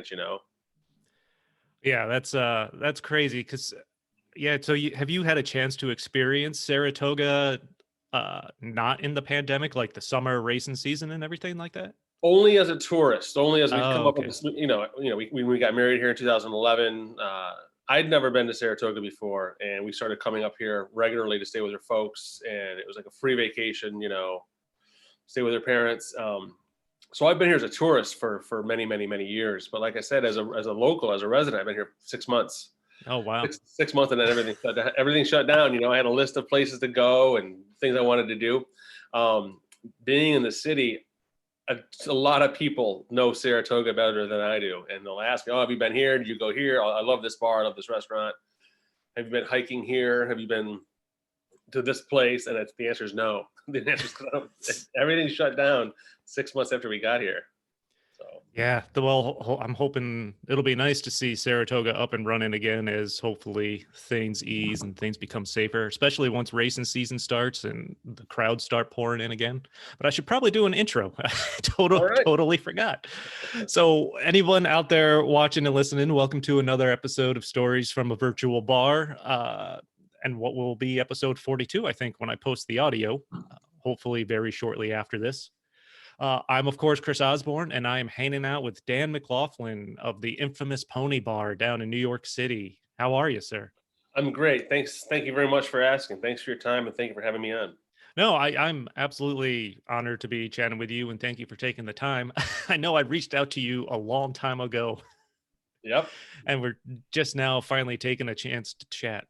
you know. Yeah, that's crazy because yeah, so have you had a chance to experience Saratoga not in the pandemic, like the summer racing season and everything like that? Only as a tourist, only as we'd come Oh, up with okay. this, we got married here in 2011. I'd never been to Saratoga before, and we started coming up here regularly to stay with her folks, and it was like a free vacation, stay with her parents. So I've been here as a tourist for many, many, many years. But like I said, as a local, as a resident, I've been here 6 months. Oh, wow. Six months, and then everything shut down. I had a list of places to go and things I wanted to do. Being in the city, a lot of people know Saratoga better than I do, and they'll ask me, "Oh, have you been here? Did you go here? I love this bar. I love this restaurant. Have you been hiking here? Have you been to this place?" And the answer is no. The answer is everything shut down 6 months after we got here. So Yeah, well, I'm hoping it'll be nice to see Saratoga up and running again as hopefully things ease and things become safer, especially once racing season starts and the crowds start pouring in again. But I should probably do an intro. I all right. totally forgot. So anyone out there watching and listening, welcome to another episode of Stories from a Virtual Bar. And what will be episode 42, I think, when I post the audio, hopefully very shortly after this. I'm, of course, Chris Osborne, and I am hanging out with Dan McLaughlin of the infamous Pony Bar down in New York City. How are you, sir? I'm great. Thanks. Thank you very much for asking. Thanks for your time, and thank you for having me on. No, I'm absolutely honored to be chatting with you, and thank you for taking the time. I know I reached out to you a long time ago. Yep. And we're just now finally taking a chance to chat.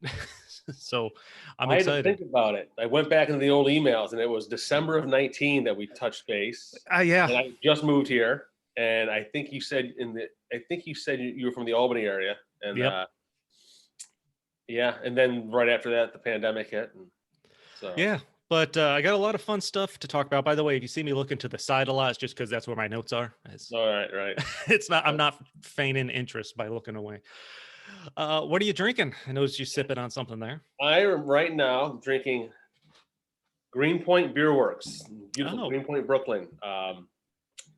So I'm I had to excited. think about it. I went back into the old emails, and it was December of 19 that we touched base. Yeah. And I just moved here, and I think you said you were from the Albany area, and Yep. yeah, and then right after that, the pandemic hit, and so Yeah. But I got a lot of fun stuff to talk about. By the way, if you see me looking to the side a lot, it's just because that's where my notes are. all right. It's not. I'm not feigning interest by looking away. What are you drinking? I noticed you sipping on something there. I am right now drinking Greenpoint Beer Works, beautiful Greenpoint, Brooklyn.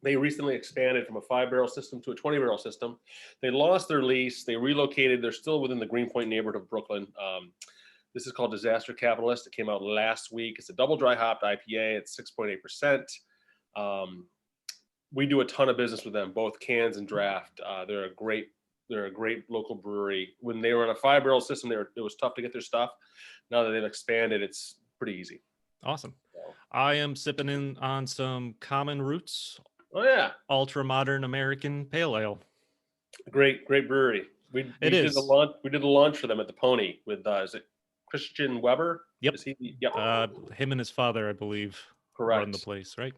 They recently expanded from a 5-barrel system to a 20-barrel system. They lost their lease. They relocated. They're still within the Greenpoint neighborhood of Brooklyn. This is called Disaster Capitalist. It came out last week. It's a double dry hopped IPA. It's 6.8%. We do a ton of business with them, both cans and draft. They're a great local brewery. When they were on a 5-barrel system, it was tough to get their stuff. Now that they've expanded, it's pretty easy. Awesome. So, I am sipping in on some Common Roots. Oh yeah, ultra modern American pale ale. Great brewery. We did a launch for them at the Pony with is it Christian Weber? Yep. Is he? Yep. Him and his father, I believe, run the place, right?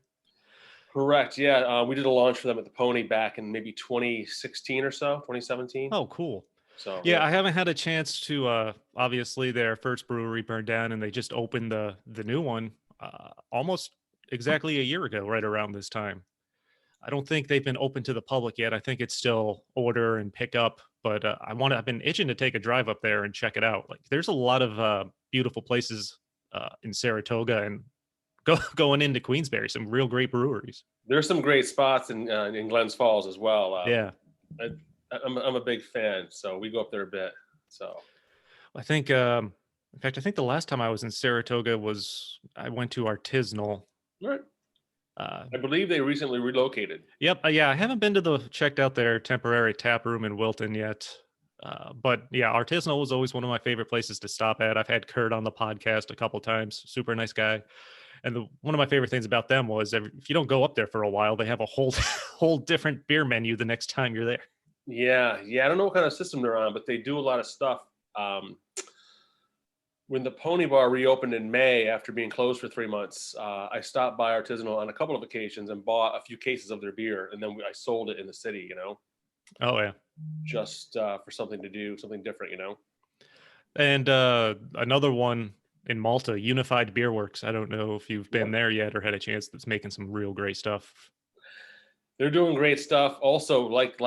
Correct. Yeah. We did a launch for them at the Pony back in maybe 2016 or so, 2017. Oh, cool. So yeah, I haven't had a chance to. Obviously, their first brewery burned down, and they just opened the new one almost exactly a year ago, right around this time. I don't think they've been open to the public yet. I think it's still order and pick up, but I've been itching to take a drive up there and check it out. Like, there's a lot of beautiful places in Saratoga and going into Queensbury, some real great breweries. There's some great spots in Glens Falls as well. Yeah. I'm a big fan, so we go up there a bit. So I think, in fact, I think the last time I was in Saratoga I went to Artisanal. Right. I believe they recently relocated. Yep. Yeah, I haven't been to checked out their temporary tap room in Wilton yet. But yeah, Artisanal was always one of my favorite places to stop at. I've had Kurt on the podcast a couple times. Super nice guy. And one of my favorite things about them was if you don't go up there for a while, they have a whole different beer menu the next time you're there. Yeah. I don't know what kind of system they're on, but they do a lot of stuff. When the Pony Bar reopened in May after being closed for 3 months, I stopped by Artisanal on a couple of occasions and bought a few cases of their beer, and then I sold it in the city, Oh, yeah. Just for something to do, something different, And another one in Malta, Unified Beer Works. I don't know if you've been there yet or had a chance. That's making some real great stuff. They're doing great stuff. Also, like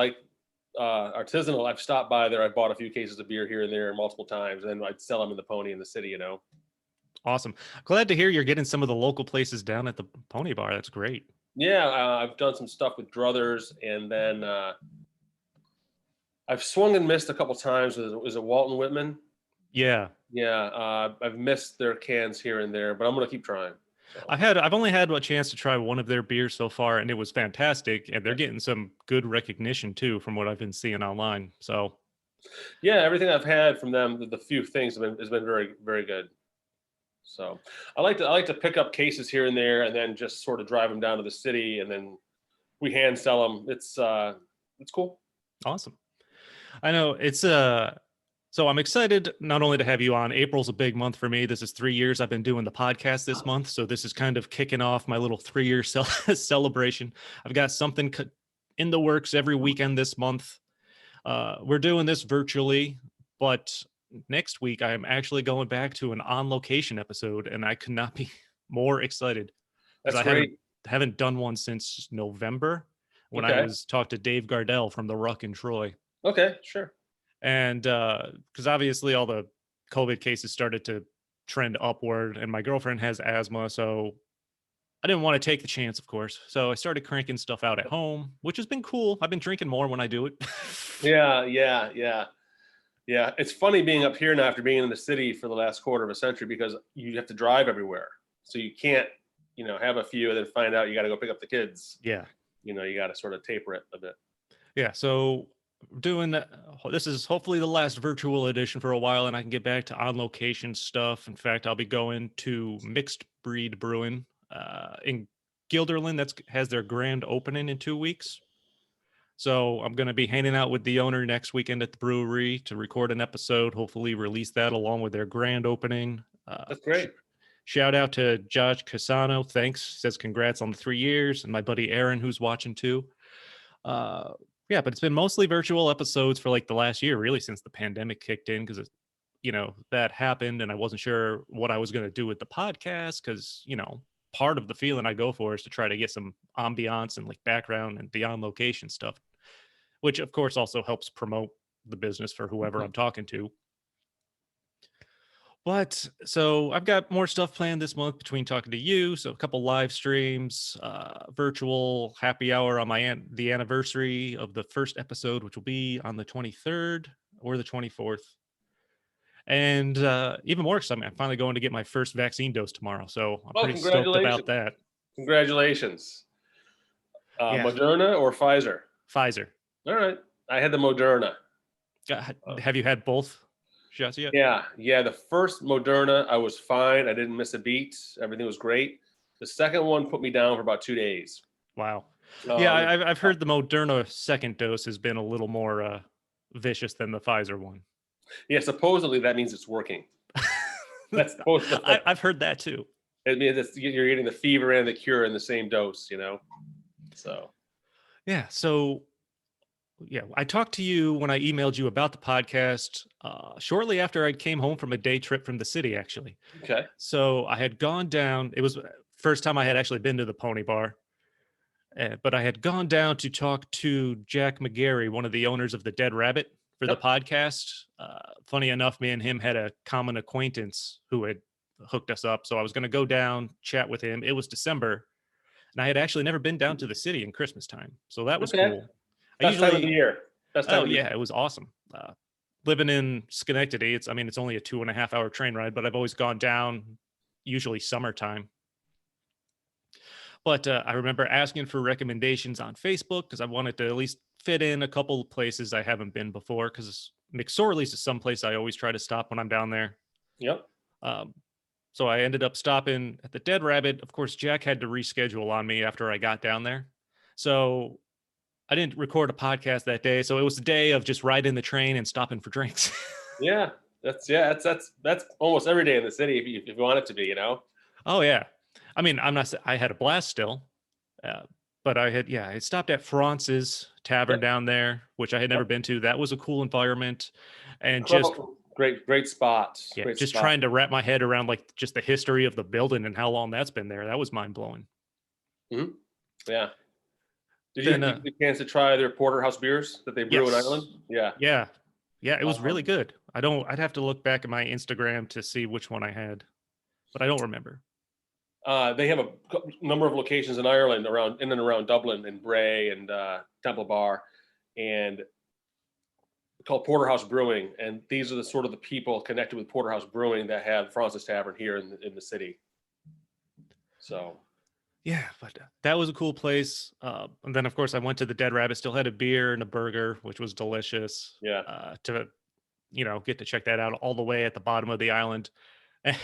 Artisanal, I've stopped by there. I bought a few cases of beer here and there multiple times, and then I'd sell them in the Pony in the city, Awesome. Glad to hear you're getting some of the local places down at the Pony Bar. That's great. Yeah, I've done some stuff with Druthers, and then I've swung and missed a couple times. Was it Walton Whitman? Yeah. Yeah, I've missed their cans here and there, but I'm gonna keep trying. So, I've only had a chance to try one of their beers so far, and it was fantastic. And they're getting some good recognition too, from what I've been seeing online. So yeah, everything I've had from them, the few things has been very, very good. So I like to pick up cases here and there, and then just sort of drive them down to the city, and then we hand sell them. It's cool. awesome. I know so I'm excited not only to have you on. April's a big month for me. This is 3 years I've been doing the podcast this month. So this is kind of kicking off my little 3-year celebration. I've got something in the works every weekend this month. We're doing this virtually, but next week I am actually going back to an on location episode, and I could not be more excited because That's I great. haven't done one since November when I Okay. was talked to Dave Gardell from the Ruck in Troy. Okay. Sure. And because obviously all the COVID cases started to trend upward, and my girlfriend has asthma, so I didn't want to take the chance, of course. So I started cranking stuff out at home, which has been cool. I've been drinking more when I do it. Yeah. Yeah. Yeah. Yeah. It's funny being up here now after being in the city for the last quarter of a century, because you have to drive everywhere, so you can't, have a few and then find out you got to go pick up the kids. Yeah. You got to sort of taper it a bit. Yeah. So doing that, this is hopefully the last virtual edition for a while, and I can get back to on location stuff. In fact, I'll be going to Mixed Breed Brewing in Guilderland. That's has their grand opening in 2 weeks. So I'm going to be hanging out with the owner next weekend at the brewery to record an episode, hopefully release that along with their grand opening. That's great. Shout out to Josh Casano. Thanks. Says congrats on the 3 years. And my buddy Aaron, who's watching too. Yeah, but it's been mostly virtual episodes for like the last year, really, since the pandemic kicked in, because that happened, and I wasn't sure what I was going to do with the podcast, because part of the feeling I go for is to try to get some ambiance and like background and the on location stuff, which of course also helps promote the business for whoever I'm talking to. But so I've got more stuff planned this month between talking to you. So a couple live streams, virtual happy hour on the anniversary of the first episode, which will be on the 23rd or the 24th. And even more exciting, I'm finally going to get my first vaccine dose tomorrow. So I'm pretty stoked about that. Congratulations. Yeah. Moderna or Pfizer? Pfizer. All right. I had the Moderna. Have you had both shots yet? Yeah. The first Moderna, I was fine. I didn't miss a beat. Everything was great. The second one put me down for about 2 days. Wow. Yeah, I've heard the Moderna second dose has been a little more vicious than the Pfizer one. Yeah, supposedly that means it's working. That's supposedly. I've heard that too. It means you're getting the fever and the cure in the same dose, So. Yeah. So, yeah, I talked to you when I emailed you about the podcast shortly after I came home from a day trip from the city, actually. Okay. So I had gone down. It was first time I had actually been to the Pony Bar. But I had gone down to talk to Jack McGarry, one of the owners of the Dead Rabbit, for the podcast. Funny enough, me and him had a common acquaintance who had hooked us up. So I was going to go down, chat with him. It was December, and I had actually never been down to the city in Christmas time. So that was cool. Best time of the year. It was awesome. Living in Schenectady, it's only a 2.5 hour train ride, but I've always gone down, usually summertime. But I remember asking for recommendations on Facebook because I wanted to at least fit in a couple of places I haven't been before, because McSorley's is someplace I always try to stop when I'm down there. Yep. So I ended up stopping at the Dead Rabbit. Of course, Jack had to reschedule on me after I got down there. So I didn't record a podcast that day. So it was a day of just riding the train and stopping for drinks. Yeah. That's almost every day in the city if you want it to be, Oh, yeah. I had a blast still, but I stopped at France's Tavern down there, which I had never been to. That was a cool environment, and just great spot. Yeah, great just spot. trying to wrap my head around like just the history of the building and how long that's been there. That was mind blowing. Mm-hmm. Yeah. Did you get a chance to try their porterhouse beers that they brew in Ireland? Yeah. Yeah. It was really good. I'd have to look back at my Instagram to see which one I had, but I don't remember. They have a number of locations in Ireland, in and around Dublin and Bray and Temple Bar, and called Porterhouse Brewing, and these are the sort of the people connected with Porterhouse Brewing that have Francis Tavern here in the city. So Yeah, but that was a cool place. And then, of course, I went to the Dead Rabbit. Still had a beer and a burger, which was delicious. yeah, To get to check that out all the way at the bottom of the island,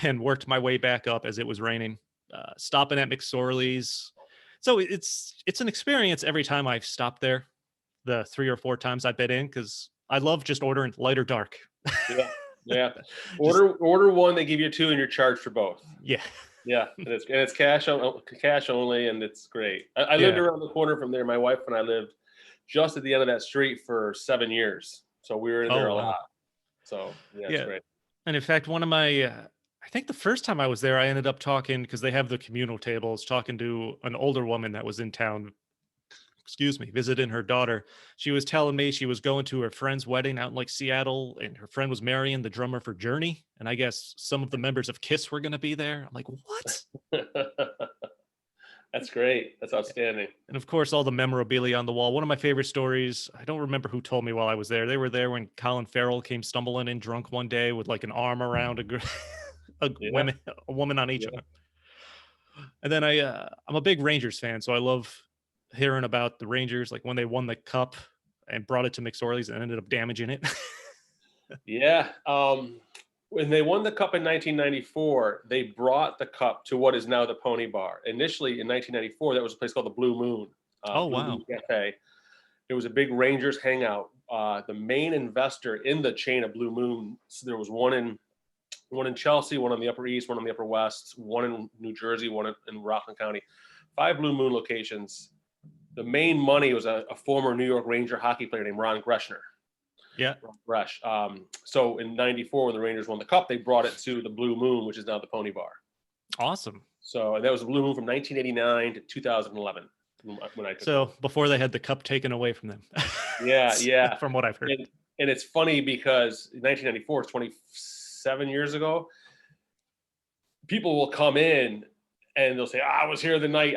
and worked my way back up as it was raining. Stopping at McSorley's, so it's an experience every time I've stopped there. The 3 or 4 times I've been in, because I love just ordering light or dark. yeah, yeah. Just Order one, they give you two, and you're charged for both. yeah, Yeah, and it's cash only, and it's great. I lived yeah, around the corner from there. My wife and I lived just at the end of that street for 7 years, so we were in there oh a wow, lot. So yeah, it's yeah. great. And in fact, one of my, I think the first time I was there, I ended up talking, because they have the communal tables, talking to an older woman that was in town, excuse me, visiting her daughter. She was telling me she was going to her friend's wedding out in like Seattle, and her friend was marrying the drummer for Journey. And I guess some of the members of Kiss were going to be there. I'm like, what? That's great. That's outstanding. And of course, all the memorabilia on the wall. One of my favorite stories, I don't remember who told me while I was there. They were there when Colin Farrell came stumbling in drunk one day with like an arm around Yeah, a woman on each yeah. arm. And then I'm a big Rangers fan, so I love hearing about the Rangers, like when they won the cup and brought it to McSorley's and ended up damaging it. Yeah. When they won the cup in 1994, they brought the cup to what is now the Pony Bar. Initially, in 1994, that was a place called the Blue Moon. Oh Blue wow. Moon Cafe. It was a big Rangers hangout. The main investor in the chain of Blue Moon, so there was one in Chelsea, one on the Upper East, one on the Upper West, one in New Jersey, one in Rockland County. 5 Blue Moon locations. The main money was a former New York Ranger hockey player named Ron Greschner. Yeah. Fresh. So in '94, when the Rangers won the cup, they brought it to the Blue Moon, which is now the Pony Bar. Awesome. So, and that was the Blue Moon from 1989 to 2011 when I took So over. before they had the cup taken away from them. Yeah, yeah. From what I've heard. And it's funny because 1994 is 27 years ago. People will come in and they'll say, I was here the night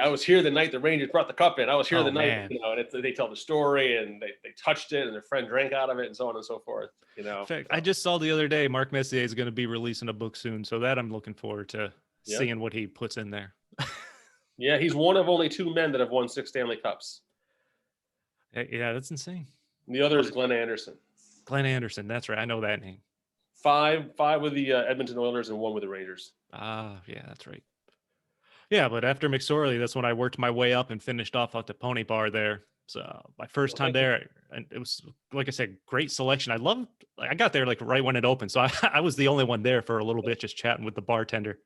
the Rangers brought the cup in. I was here Oh the night, man. and they tell the story, and they touched it, and their friend drank out of it, and so on and so forth. In fact, So, I just saw the other day Mark Messier is going to be releasing a book soon, so that I'm looking forward to yeah. seeing what he puts in there. Yeah, he's one of only 2 men that have won 6 Stanley Cups. Yeah, that's insane. The other is Glenn Anderson. Glenn Anderson, that's right. I know that name. 5 with the Edmonton Oilers and 1 with the Rangers. Ah, yeah, that's right. Yeah, but after McSorley, that's when I worked my way up and finished off at the Pony Bar there. So my first time there, and it was, like I said, great selection. I got there like right when it opened, so I was the only one there for a little bit, just chatting with the bartender.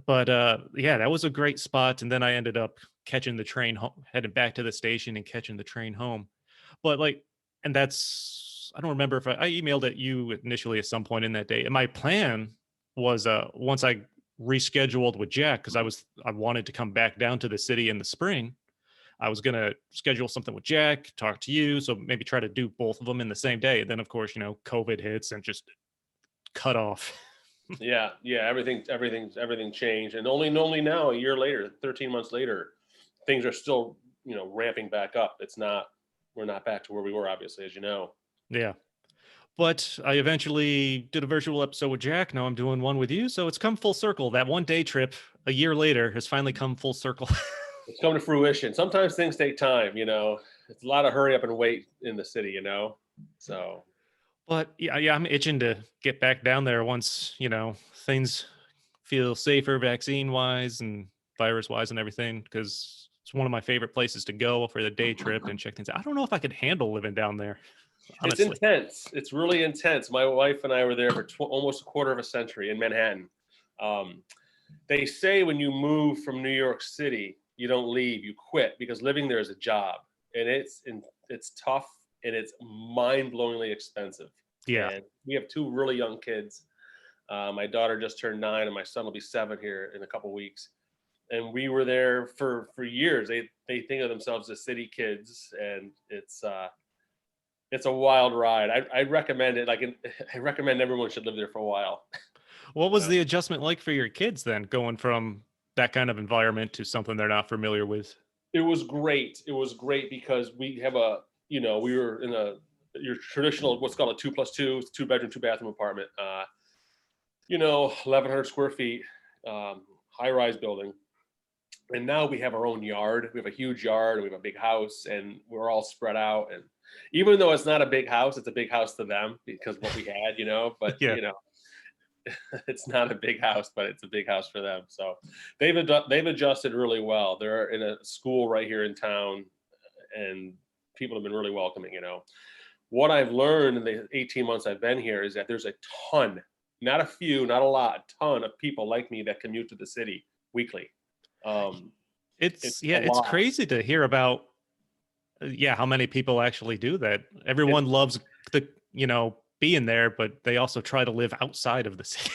But yeah, that was a great spot. And then I ended up catching the train home, heading back to the station and catching the train home. But and I don't remember if I emailed at you initially at some point in that day. And my plan was once I rescheduled with Jack, because I wanted to come back down to the city in the spring. I was gonna schedule something with Jack, talk to you, so maybe try to do both of them in the same day. And then of course, COVID hits and just cut off. Yeah, everything changed, and only now, a year later, 13 months later, things are still ramping back up. We're not back to where we were, obviously, as you know. Yeah. But I eventually did a virtual episode with Jack. Now I'm doing one with you. So it's come full circle. That one day trip a year later has finally come full circle. It's come to fruition. Sometimes things take time, It's a lot of hurry up and wait in the city, So. But yeah, I'm itching to get back down there once, things feel safer vaccine wise and virus wise and everything, because it's one of my favorite places to go for the day trip and check things out. I don't know if I could handle living down there. Honestly. It's intense. It's really intense. My wife and I were there for almost a quarter of a century in Manhattan. They say when you move from New York City, you don't leave, you quit, because living there is a job, and it's tough, and it's mind-blowingly expensive. Yeah. And we have 2 really young kids. My daughter just turned 9, and my son will be 7 here in a couple weeks. And we were there for years. They think of themselves as city kids, and it's a wild ride. I recommend it. I recommend everyone should live there for a while. What was the adjustment like for your kids then, going from that kind of environment to something they're not familiar with? It was great. It was great because we have we were in your traditional, what's called a 2+2, 2-bedroom, 2-bathroom apartment. 1,100 square feet, high-rise building. And now we have our own yard. We have a huge yard. We have a big house, and we're all spread out. And even though it's not a big house, it's a big house to them because what we had, but Yeah. it's not a big house, but it's a big house for them. So they've adjusted really well. They're in a school right here in town, and people have been really welcoming. What I've learned in the 18 months I've been here is that there's a ton, not a few, not a lot, a ton of people like me that commute to the city weekly. It's a it's lot. crazy to hear about. How many people actually do that? Everyone loves the being there, but they also try to live outside of the city.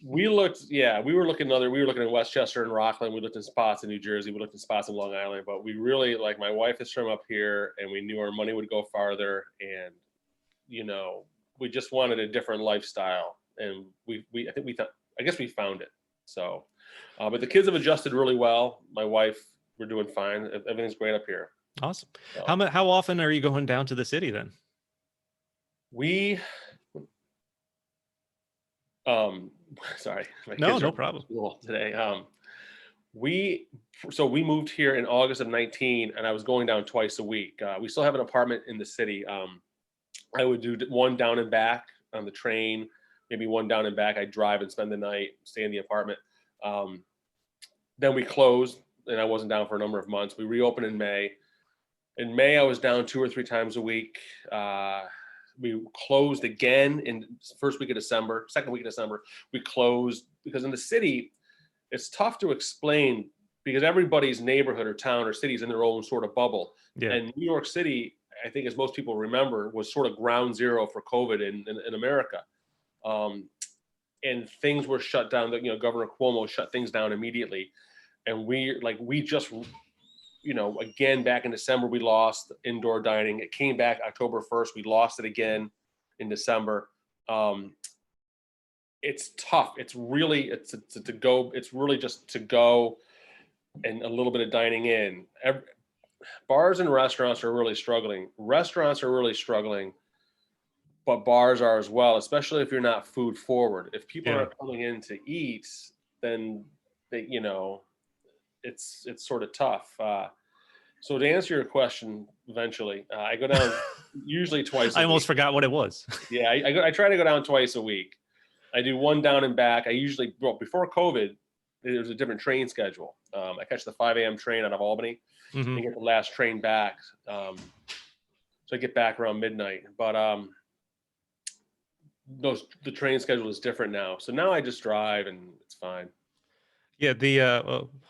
We were looking in Westchester and Rockland. We looked in spots in New Jersey. We looked in spots in Long Island, but we really, like, my wife is from up here, and we knew our money would go farther, and we just wanted a different lifestyle, and I guess we found it. So, but the kids have adjusted really well. My wife, we're doing fine. Everything's great up here. Awesome. So, How often are you going down to the city then? Sorry, my No, kids no are problem. in school today. We moved here in August of 19, and I was going down twice a week. We still have an apartment in the city. I would do one down and back on the train, maybe one down and back. I'd drive and spend the night, stay in the apartment. Then we closed, and I wasn't down for a number of months. We reopened in May. In May, I was down 2 or 3 times a week. We closed again in second week of December. We closed because in the city, it's tough to explain because everybody's neighborhood or town or city is in their own sort of bubble. Yeah. And New York City, I think, as most people remember, was sort of ground zero for COVID in America. And things were shut down. Governor Cuomo shut things down immediately. And we just, again, back in December, we lost indoor dining. It came back October 1st. We lost it again in December. It's tough. It's really, it's really just to go and a little bit of dining in. Bars and restaurants are really struggling. Restaurants are really struggling, but bars are as well, especially if you're not food forward. If people aren't coming in to eat, then it's sort of tough. So to answer your question, eventually, I go down usually twice a week. I almost forgot what it was. Yeah, I try to go down twice a week. I do one down and back. Before COVID, there was a different train schedule. I catch the 5 a.m. train out of Albany and get the last train back. So I get back around midnight. But the train schedule is different now. So now I just drive and it's fine. Yeah,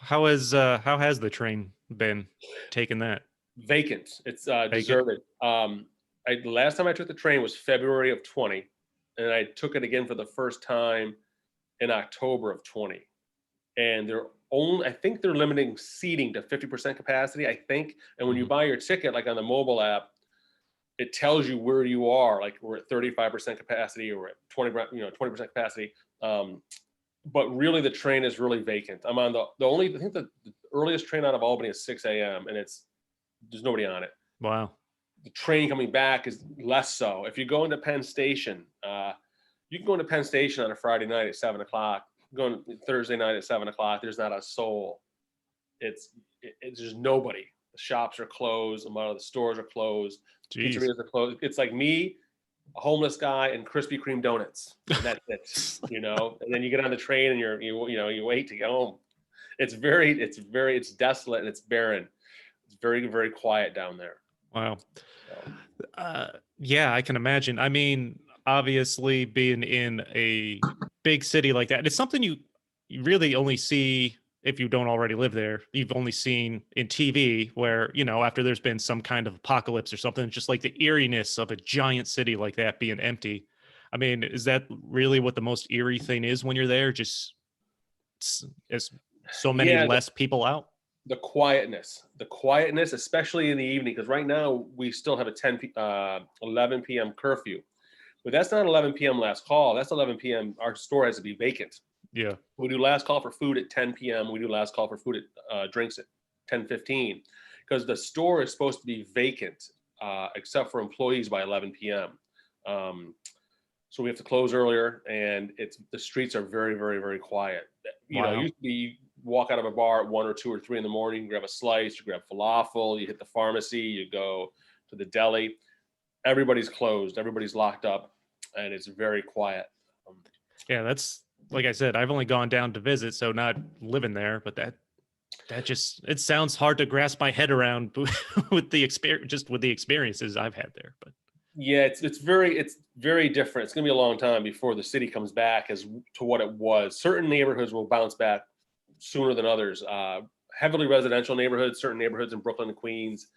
how has the train been taking that? Vacant. It's deserted. The last time I took the train was February of 20, and I took it again for the first time in October of 20. And I think they're limiting seating to 50% capacity, I think. And when you buy your ticket, like on the mobile app, it tells you where you are. Like we're at 35% capacity or at 20% capacity. But really the train is really vacant. I'm on I think the earliest train out of Albany is 6 a.m. and there's nobody on it. Wow. The train coming back is less so. If you go into Penn Station, you can go into Penn Station on a Friday night at 7 o'clock. Going Thursday night at 7 o'clock, there's not a soul. It's just nobody. The shops are closed. A lot of the stores are closed. Jeez. Pizzerias are closed. It's like me, a homeless guy, and Krispy Kreme donuts. And that's it. And then you get on the train and you wait to go home. It's desolate and it's barren. It's very, very quiet down there. Wow. So. Yeah, I can imagine. I mean, obviously being in a big city like that, it's something you really only see if you don't already live there. You've only seen in TV where, after there's been some kind of apocalypse or something, just like the eeriness of a giant city like that being empty. I mean, is that really what the most eerie thing is when you're there? Just as so many less people out? The quietness, especially in the evening, because right now we still have a 11 p.m. curfew. But that's not 11 p.m. last call. That's 11 p.m. Our store has to be vacant. Yeah. We do last call for food at 10 p.m. We do last call for food at drinks at 10:15, because the store is supposed to be vacant except for employees by 11 p.m. So we have to close earlier, and the streets are very, very, very quiet. You know, it Wow. used to be you walk out of a bar at 1 or 2 or 3 in the morning, you grab a slice, you grab falafel, you hit the pharmacy, you go to the deli. Everybody's closed, everybody's locked up, and it's very quiet. Um, Yeah, that's like I said, I've only gone down to visit, so not living there, but that just it sounds hard to grasp my head around with the experience, just with the experiences I've had there. But Yeah, it's very different. It's going to be a long time before the city comes back as to what it was. Certain neighborhoods will bounce back sooner than others. Heavily residential neighborhoods, certain neighborhoods in Brooklyn and Queens,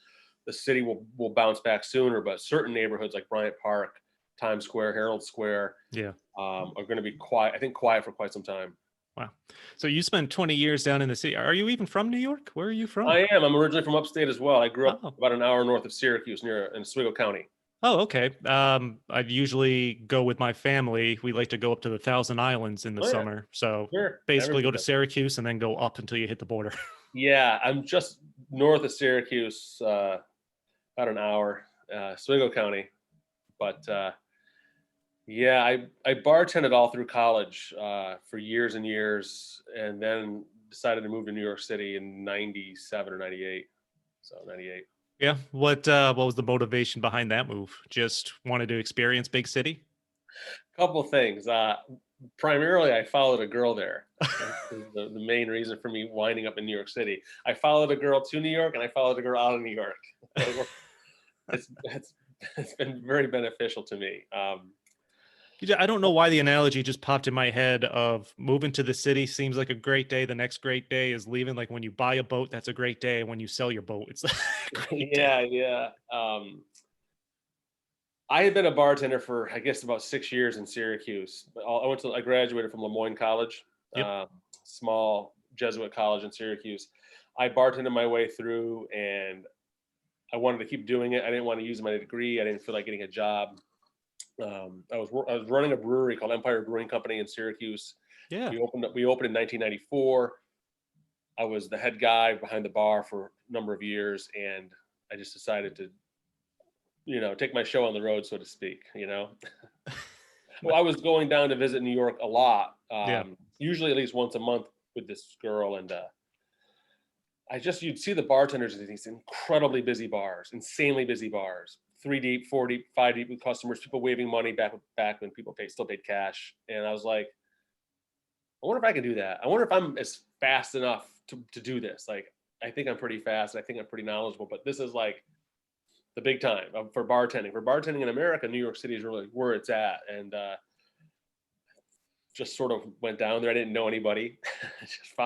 the city will bounce back sooner. But certain neighborhoods like Bryant Park, Times Square, Herald Square yeah. are going to be quiet. I think quiet for quite some time. Wow. So you spent 20 years down in the city. Are you even from New York? Where are you from? I am. I'm originally from upstate as well. I grew up Oh. about an hour north of Syracuse, near in Oswego County. Oh, okay. I'd usually go with my family. We like to go up to the Thousand Islands in the Oh yeah, summer. So sure. basically Everybody go to does. Syracuse and then go up until you hit the border. Yeah, I'm just north of Syracuse, about an hour, Oswego County. But yeah, I bartended all through college for years and years, and then decided to move to New York City in '97 or '98. So '98. Yeah. What was the motivation behind that move? Just wanted to experience big city? Couple things. Primarily, I followed a girl there. That was the main reason for me winding up in New York City. I followed a girl to New York, and I followed a girl out of New York. It's it's been very beneficial to me. I don't know why the analogy just popped in my head of moving to the city seems like a great day. The next great day is leaving. Like when you buy a boat, that's a great day. And when you sell your boat, it's a great day. Yeah, yeah. I had been a bartender for, I guess, about 6 years in Syracuse. I graduated from Lemoyne College, Yep. small Jesuit college in Syracuse. I bartended my way through, and I wanted to keep doing it. I didn't want to use my degree. I didn't feel like getting a job. I was running a brewery called Empire Brewing Company in Syracuse. Yeah. We opened in 1994. I was the head guy behind the bar for a number of years, and I just decided to, take my show on the road, so to speak. Well, I was going down to visit New York a lot, Yeah. usually at least once a month with this girl, and you'd see the bartenders in these incredibly busy bars, insanely busy bars, 3 deep, 4 deep, 5 deep with customers, people waving money back when people still paid cash, and I was like, I wonder if I can do that. I wonder if I'm as fast enough to do this. Like, I think I'm pretty fast. I think I'm pretty knowledgeable, but this is like the big time for bartending. For bartending in America, New York City is really where it's at. And just sort of went down there. I didn't know anybody.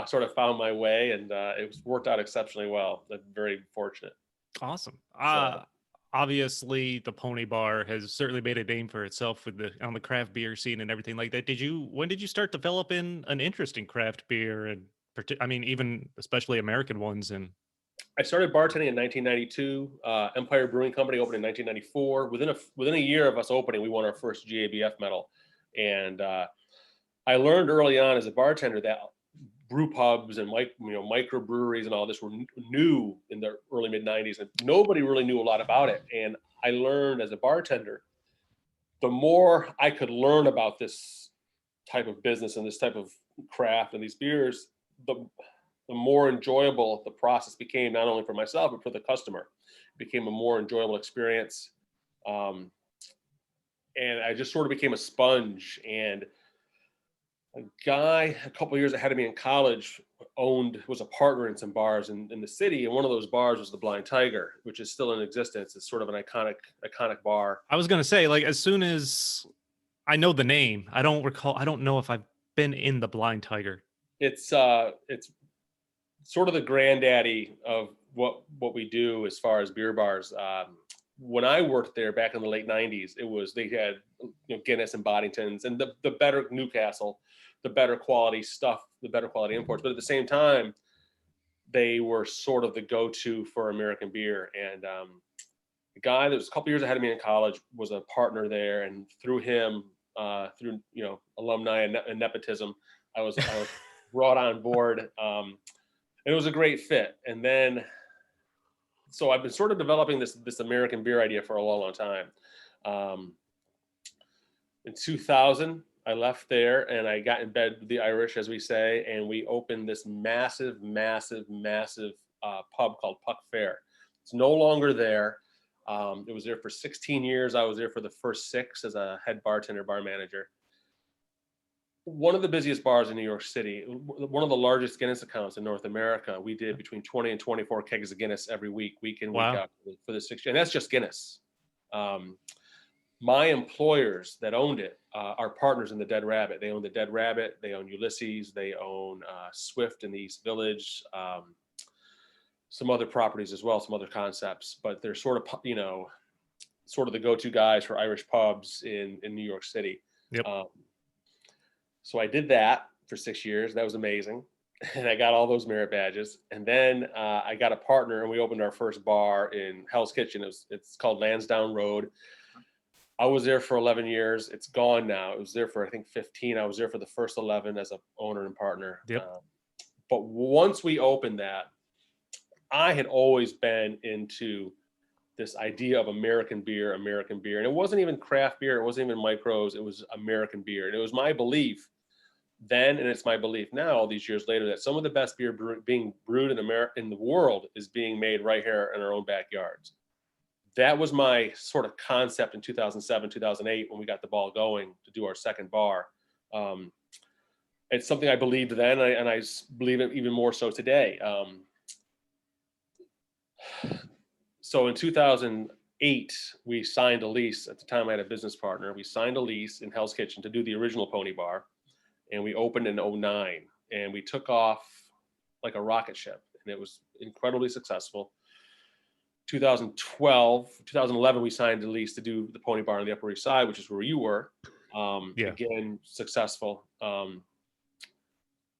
Sort of found my way, and it was worked out exceptionally well. I'm very fortunate. Awesome. So Obviously the Pony Bar has certainly made a name for itself with on the craft beer scene and everything like that. When did you start developing an interest in craft beer and I mean, even especially American ones? And I started bartending in 1992. Empire Brewing Company opened in 1994. Within a year of us opening, we won our first GABF medal, and I learned early on as a bartender that brew pubs and microbreweries and all this were new in the early mid 90s, and nobody really knew a lot about it. And I learned as a bartender, the more I could learn about this type of business and this type of craft and these beers, the more enjoyable the process became, not only for myself but for the customer. It became a more enjoyable experience, and I just sort of became a sponge. And a guy a couple of years ahead of me in college was a partner in some bars in the city, and one of those bars was the Blind Tiger, which is still in existence. It's sort of an iconic bar. I was going to say, like, as soon as I know the name, I don't know if I've been in the Blind Tiger. It's sort of the granddaddy of what we do as far as beer bars. When I worked there back in the late 90s, they had Guinness and Boddingtons and the better Newcastle, the better quality stuff, the better quality imports. But at the same time, they were sort of the go-to for American beer. And the guy that was a couple years ahead of me in college was a partner there, and through him, through alumni and nepotism, I was brought on board. It was a great fit. And then so I've been sort of developing this American beer idea for a long, long time. In 2000, I left there and I got in bed with the Irish, as we say, and we opened this massive pub called Puck Fair. It's no longer there. It was there for 16 years. I was there for the first 6 as a head bartender, bar manager. One of the busiest bars in New York City, one of the largest Guinness accounts in North America. We did between 20 and 24 kegs of Guinness every week in, week out for the 6 years. And that's just Guinness. My employers that owned it are partners in the Dead Rabbit. They own the Dead Rabbit. They own Ulysses. They own Swift in the East Village. Some other properties as well, some other concepts. But they're sort of, sort of the go-to guys for Irish pubs in New York City. Yep. So I did that for 6 years. That was amazing. And I got all those merit badges. And then I got a partner and we opened our first bar in Hell's Kitchen. It's called Lansdowne Road. I was there for 11 years. It's gone now. It was there for, I think, 15. I was there for the first 11 as an owner and partner. Yep. But once we opened that, I had always been into this idea of American beer. And it wasn't even craft beer. It wasn't even micros. It was American beer. And it was my belief then, and it's my belief now, all these years later, that some of the best beer being brewed in the world is being made right here in our own backyards. That was my sort of concept in 2007, 2008, when we got the ball going to do our second bar. It's something I believed then, and I believe it even more so today. So in 2008, we signed a lease. At the time, I had a business partner. We signed a lease in Hell's Kitchen to do the original Pony Bar, and we opened in 2009, and we took off like a rocket ship, and it was incredibly successful. 2011, we signed a lease to do the Pony Bar on the Upper East Side, which is where you were. Again, successful. And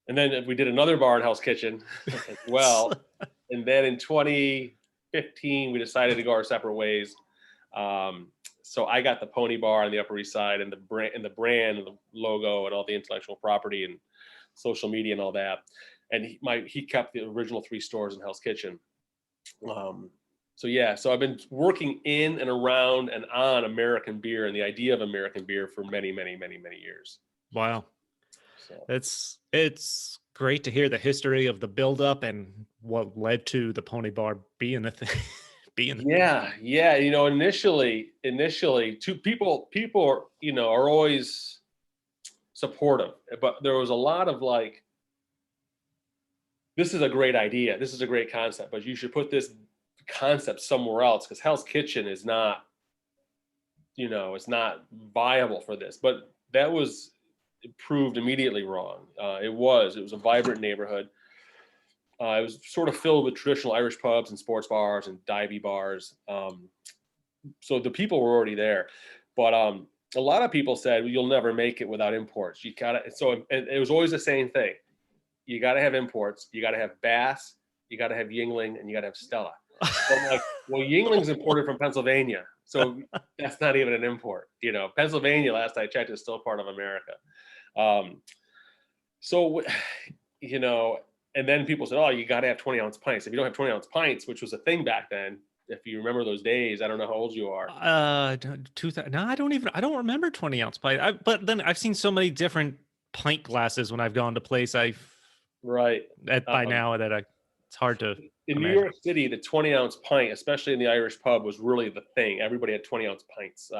then we did another bar in Hell's Kitchen as well. And then in 2015, we decided to go our separate ways. So I got the Pony Bar on the Upper East Side, and the brand and the logo and all the intellectual property and social media and all that. And he kept the original 3 stores in Hell's Kitchen. So I've been working in and around and on American beer and the idea of American beer for many, many, many, many years. Wow. So. It's great to hear the history of the buildup and what led to the Pony Bar being the thing. Yeah. Initially, people are always supportive, but there was a lot of like, this is a great idea. This is a great concept, but you should put this concept somewhere else because Hell's Kitchen is not, it's not viable for this. But that was proved immediately wrong. It was a vibrant neighborhood. It was sort of filled with traditional Irish pubs and sports bars and divey bars. So the people were already there, but a lot of people said, well, you'll never make it without imports. You gotta. So it was always the same thing. You got to have imports. You got to have Bass. You got to have Yingling, and you got to have Stella. So I'm like, well, Yingling's imported from Pennsylvania, so that's not even an import. Pennsylvania, last I checked, is still part of America. And then people said, oh, you got to have 20-ounce pints. If you don't have 20-ounce pints, which was a thing back then, if you remember those days, I don't know how old you are. No, I don't remember 20-ounce pint. But then I've seen so many different pint glasses when I've gone to place. By now that it's hard to. In New York City, the 20-ounce pint, especially in the Irish pub, was really the thing. Everybody had 20-ounce pints.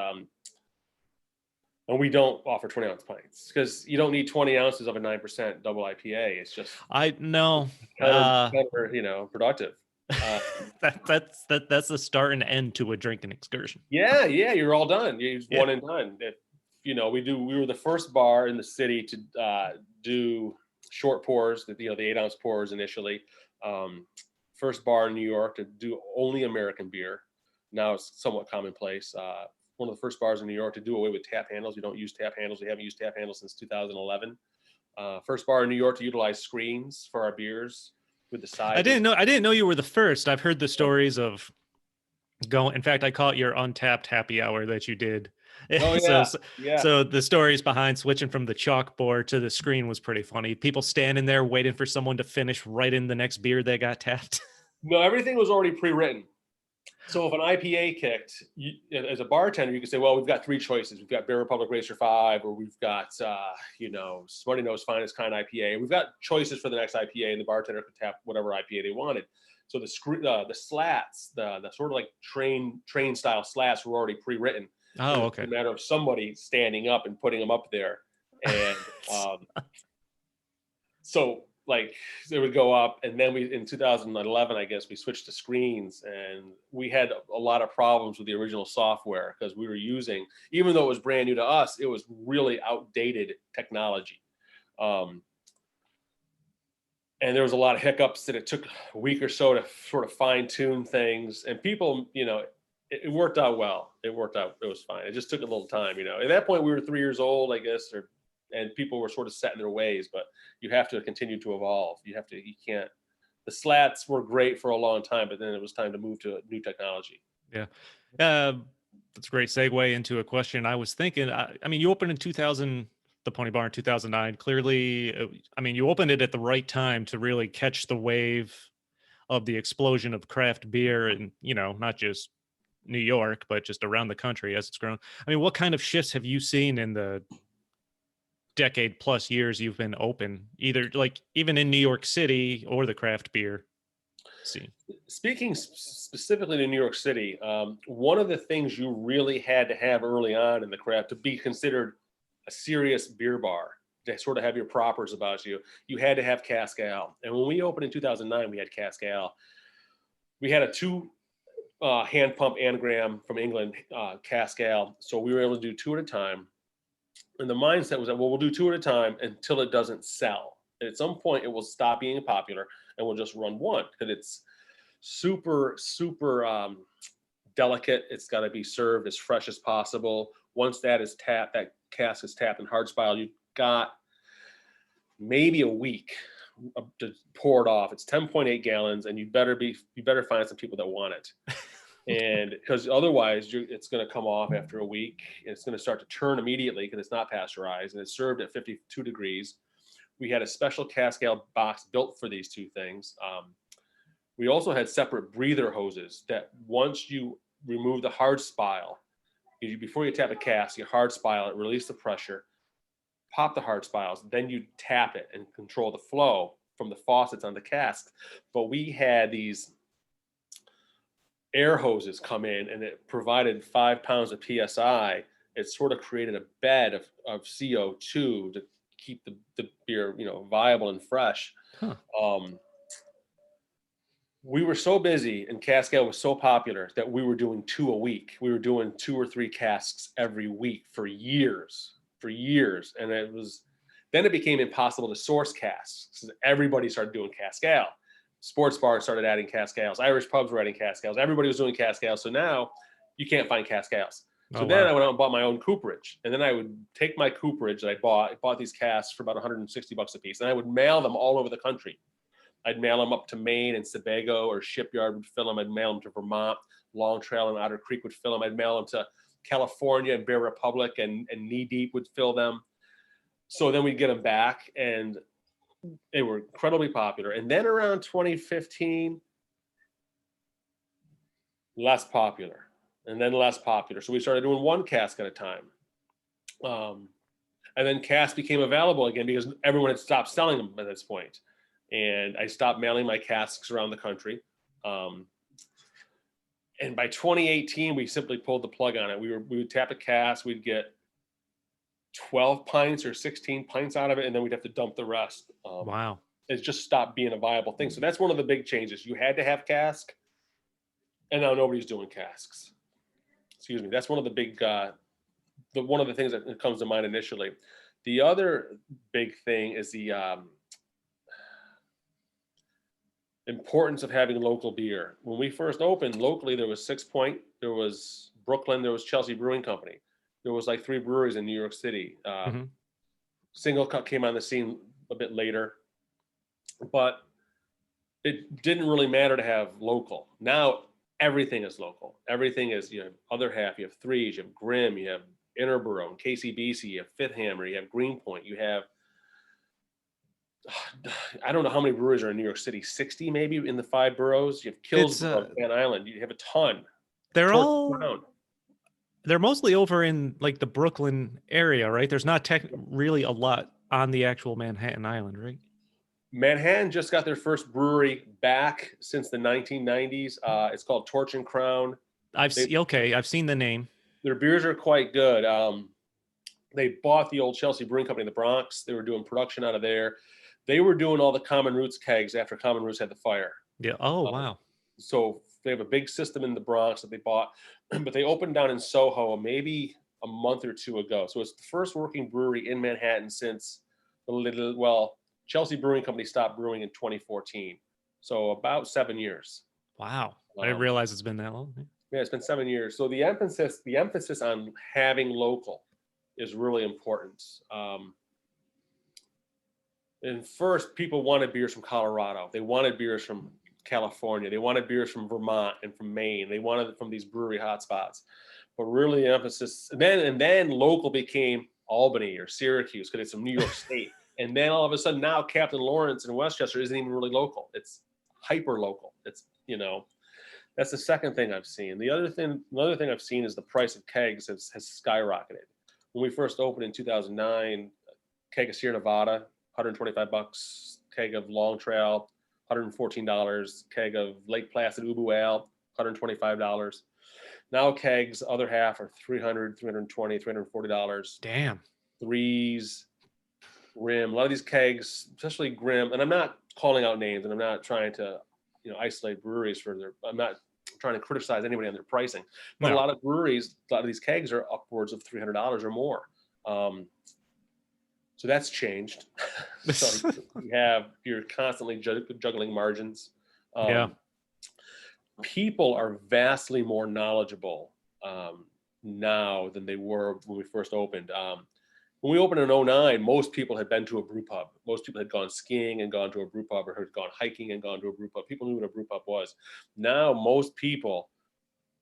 And we don't offer 20-ounce pints because you don't need 20 ounces of a 9% double IPA. It's just productive. That's the start and end to a drinking excursion. Yeah, you're all done. You're one and done. We were the first bar in the city to do short pours, the 8-ounce pours initially. First bar in New York to do only American beer. Now it's somewhat commonplace. One of the first bars in New York to do away with tap handles. We don't use tap handles. We haven't used tap handles since 2011. First bar in New York to utilize screens for our beers with the side. I didn't know you were the first. I've heard the stories of going. In fact, I call it your untapped happy hour that you did. Oh, yeah. So the stories behind switching from the chalkboard to the screen was pretty funny. People standing there waiting for someone to finish right in the next beer they got tapped. No, everything was already pre-written. So if an IPA kicked, as a bartender, you can say, well, we've got three choices. We've got Beer Republic Racer 5, or we've got, Smarty Nose Finest Kind IPA. We've got choices for the next IPA, and the bartender could tap whatever IPA they wanted. So the slats, the sort of like train style slats were already pre-written. Oh, It's okay. a matter of somebody standing up and putting them up there. And so like it would go up, and then in 2011, I guess, we switched to screens, and we had a lot of problems with the original software because we were using, even though it was brand new to us, it was really outdated technology. And there was a lot of hiccups that it took a week or so to sort of fine tune things, and people, it worked out well. It worked out. It was fine. It just took a little time, At that point, we were 3 years old, I guess, and people were sort of set in their ways, but you have to continue to evolve. You can't, the slats were great for a long time, but then it was time to move to new technology. Yeah. That's a great segue into a question I was thinking. I mean, you opened in 2000, the Pony Bar in 2009. Clearly, you opened it at the right time to really catch the wave of the explosion of craft beer, and, not just New York, but just around the country as it's grown. I mean, what kind of shifts have you seen in the decade plus years you've been open, either like even in New York City or the craft beer scene? Speaking specifically to New York City, one of the things you really had to have early on in the craft to be considered a serious beer bar, to sort of have your propers about you, you had to have cask ale. And when we opened in 2009, we had cask ale. We had a hand pump anagram from England, cask ale. So we were able to do two at a time. And the mindset was that, well, we'll do two at a time until it doesn't sell. And at some point, it will stop being popular, and we'll just run one, because it's super, super delicate. It's got to be served as fresh as possible. Once that is tapped, that cask is tapped and hard spiled, you've got maybe a week to pour it off. It's 10.8 gallons, and you better find some people that want it. And because otherwise it's going to come off after a week, and it's going to start to turn immediately because it's not pasteurized, and it's served at 52 degrees. We had a special cask ale box built for these two things. We also had separate breather hoses that once you remove the hard spile, before you tap a cask, you hard spile it, release the pressure, pop the hard spiles, then you tap it and control the flow from the faucets on the cask. But we had these air hoses come in, and it provided 5 pounds of PSI. It sort of created a bed of CO2 to keep the beer, viable and fresh. Huh. We were so busy, and cask ale was so popular, that we were doing 2 a week. We were doing 2 or 3 casks every week for years. And then it became impossible to source casks. Everybody started doing cask ale. Sports bars started adding cask ales. Irish pubs were adding cask ales. Everybody was doing cask ales. So now you can't find cask ales. So then I went out and bought my own cooperage. And then I would take my cooperage that I bought these casks for about $160 a piece. And I would mail them all over the country. I'd mail them up to Maine, and Sebago or Shipyard would fill them. I'd mail them to Vermont. Long Trail and Otter Creek would fill them. I'd mail them to California, and Bear Republic and Knee Deep would fill them. So then we'd get them back, and they were incredibly popular. And then around 2015, less popular, and then less popular. So we started doing 1 cask at a time. And then casks became available again because everyone had stopped selling them at this point. And I stopped mailing my casks around the country. And by 2018, we simply pulled the plug on it. We would tap a cask, we'd get 12 pints or 16 pints out of it, and then we'd have to dump the rest. Wow. It's just stopped being a viable thing. So that's one of the big changes. You had to have cask, and now nobody's doing casks. Excuse me. That's one of the big, one of the things that comes to mind initially. The other big thing is the importance of having local beer. When we first opened locally, there was 6 Point, there was Brooklyn, there was Chelsea Brewing Company. There was like 3 breweries in New York City. Single Cut came on the scene a bit later, but it didn't really matter to have local. Now everything is local. Everything is, you have Other Half, you have Threes, you have Grimm, you have Interborough, KCBC, you have Fifth Hammer, you have Greenpoint, you have I don't know how many breweries are in New York City. 60 maybe in the 5 boroughs. You have It's Killsborough, Van Island. You have a ton. they're Torch all Brown. they're mostly over in like the Brooklyn area, right? There's not really a lot on the actual Manhattan Island, right? Manhattan just got their first brewery back since the 1990s. It's called Torch and Crown. I've seen the name. Their beers are quite good. They bought the old Chelsea Brewing Company in the Bronx. They were doing production out of there. They were doing all the Common Roots kegs after Common Roots had the fire. Yeah. Oh, Um, wow. so they have a big system in the Bronx that they bought, but they opened down in Soho maybe a month or two ago. So it's the first working brewery in Manhattan since Chelsea Brewing Company stopped brewing in 2014. So about 7 years. Wow. I didn't Um, realize it's been that long. yeah, it's been 7 years. So the emphasis on having local is really important. And first, people wanted beers from Colorado. They wanted beers from California. They wanted beers from Vermont and from Maine. They wanted it from these brewery hotspots. But really, the emphasis and then local became Albany or Syracuse because it's from New York State. And then all of a sudden, now Captain Lawrence in Westchester isn't even really local. It's hyper local. It's that's the second thing I've seen. Another thing I've seen is the price of kegs has skyrocketed. When we first opened in 2009, keg of Sierra Nevada, $125. Keg of Long Trail, $114. Keg of Lake Placid Ubu Ale, $125. Now kegs, other half are $300, $320, $340. Damn. Threes, Grim. A lot of these kegs, especially Grim, and I'm not calling out names, and I'm not trying to, isolate breweries for their. I'm not trying to criticize anybody on their pricing, but No. a lot of breweries, a lot of these kegs are upwards of $300 or more. So that's changed. So you're constantly juggling margins. Yeah. People are vastly more knowledgeable now than they were when we first opened. When we opened in 2009, most people had been to a brew pub. Most people had gone skiing and gone to a brew pub, or had gone hiking and gone to a brew pub. People knew what a brew pub was. Now, most people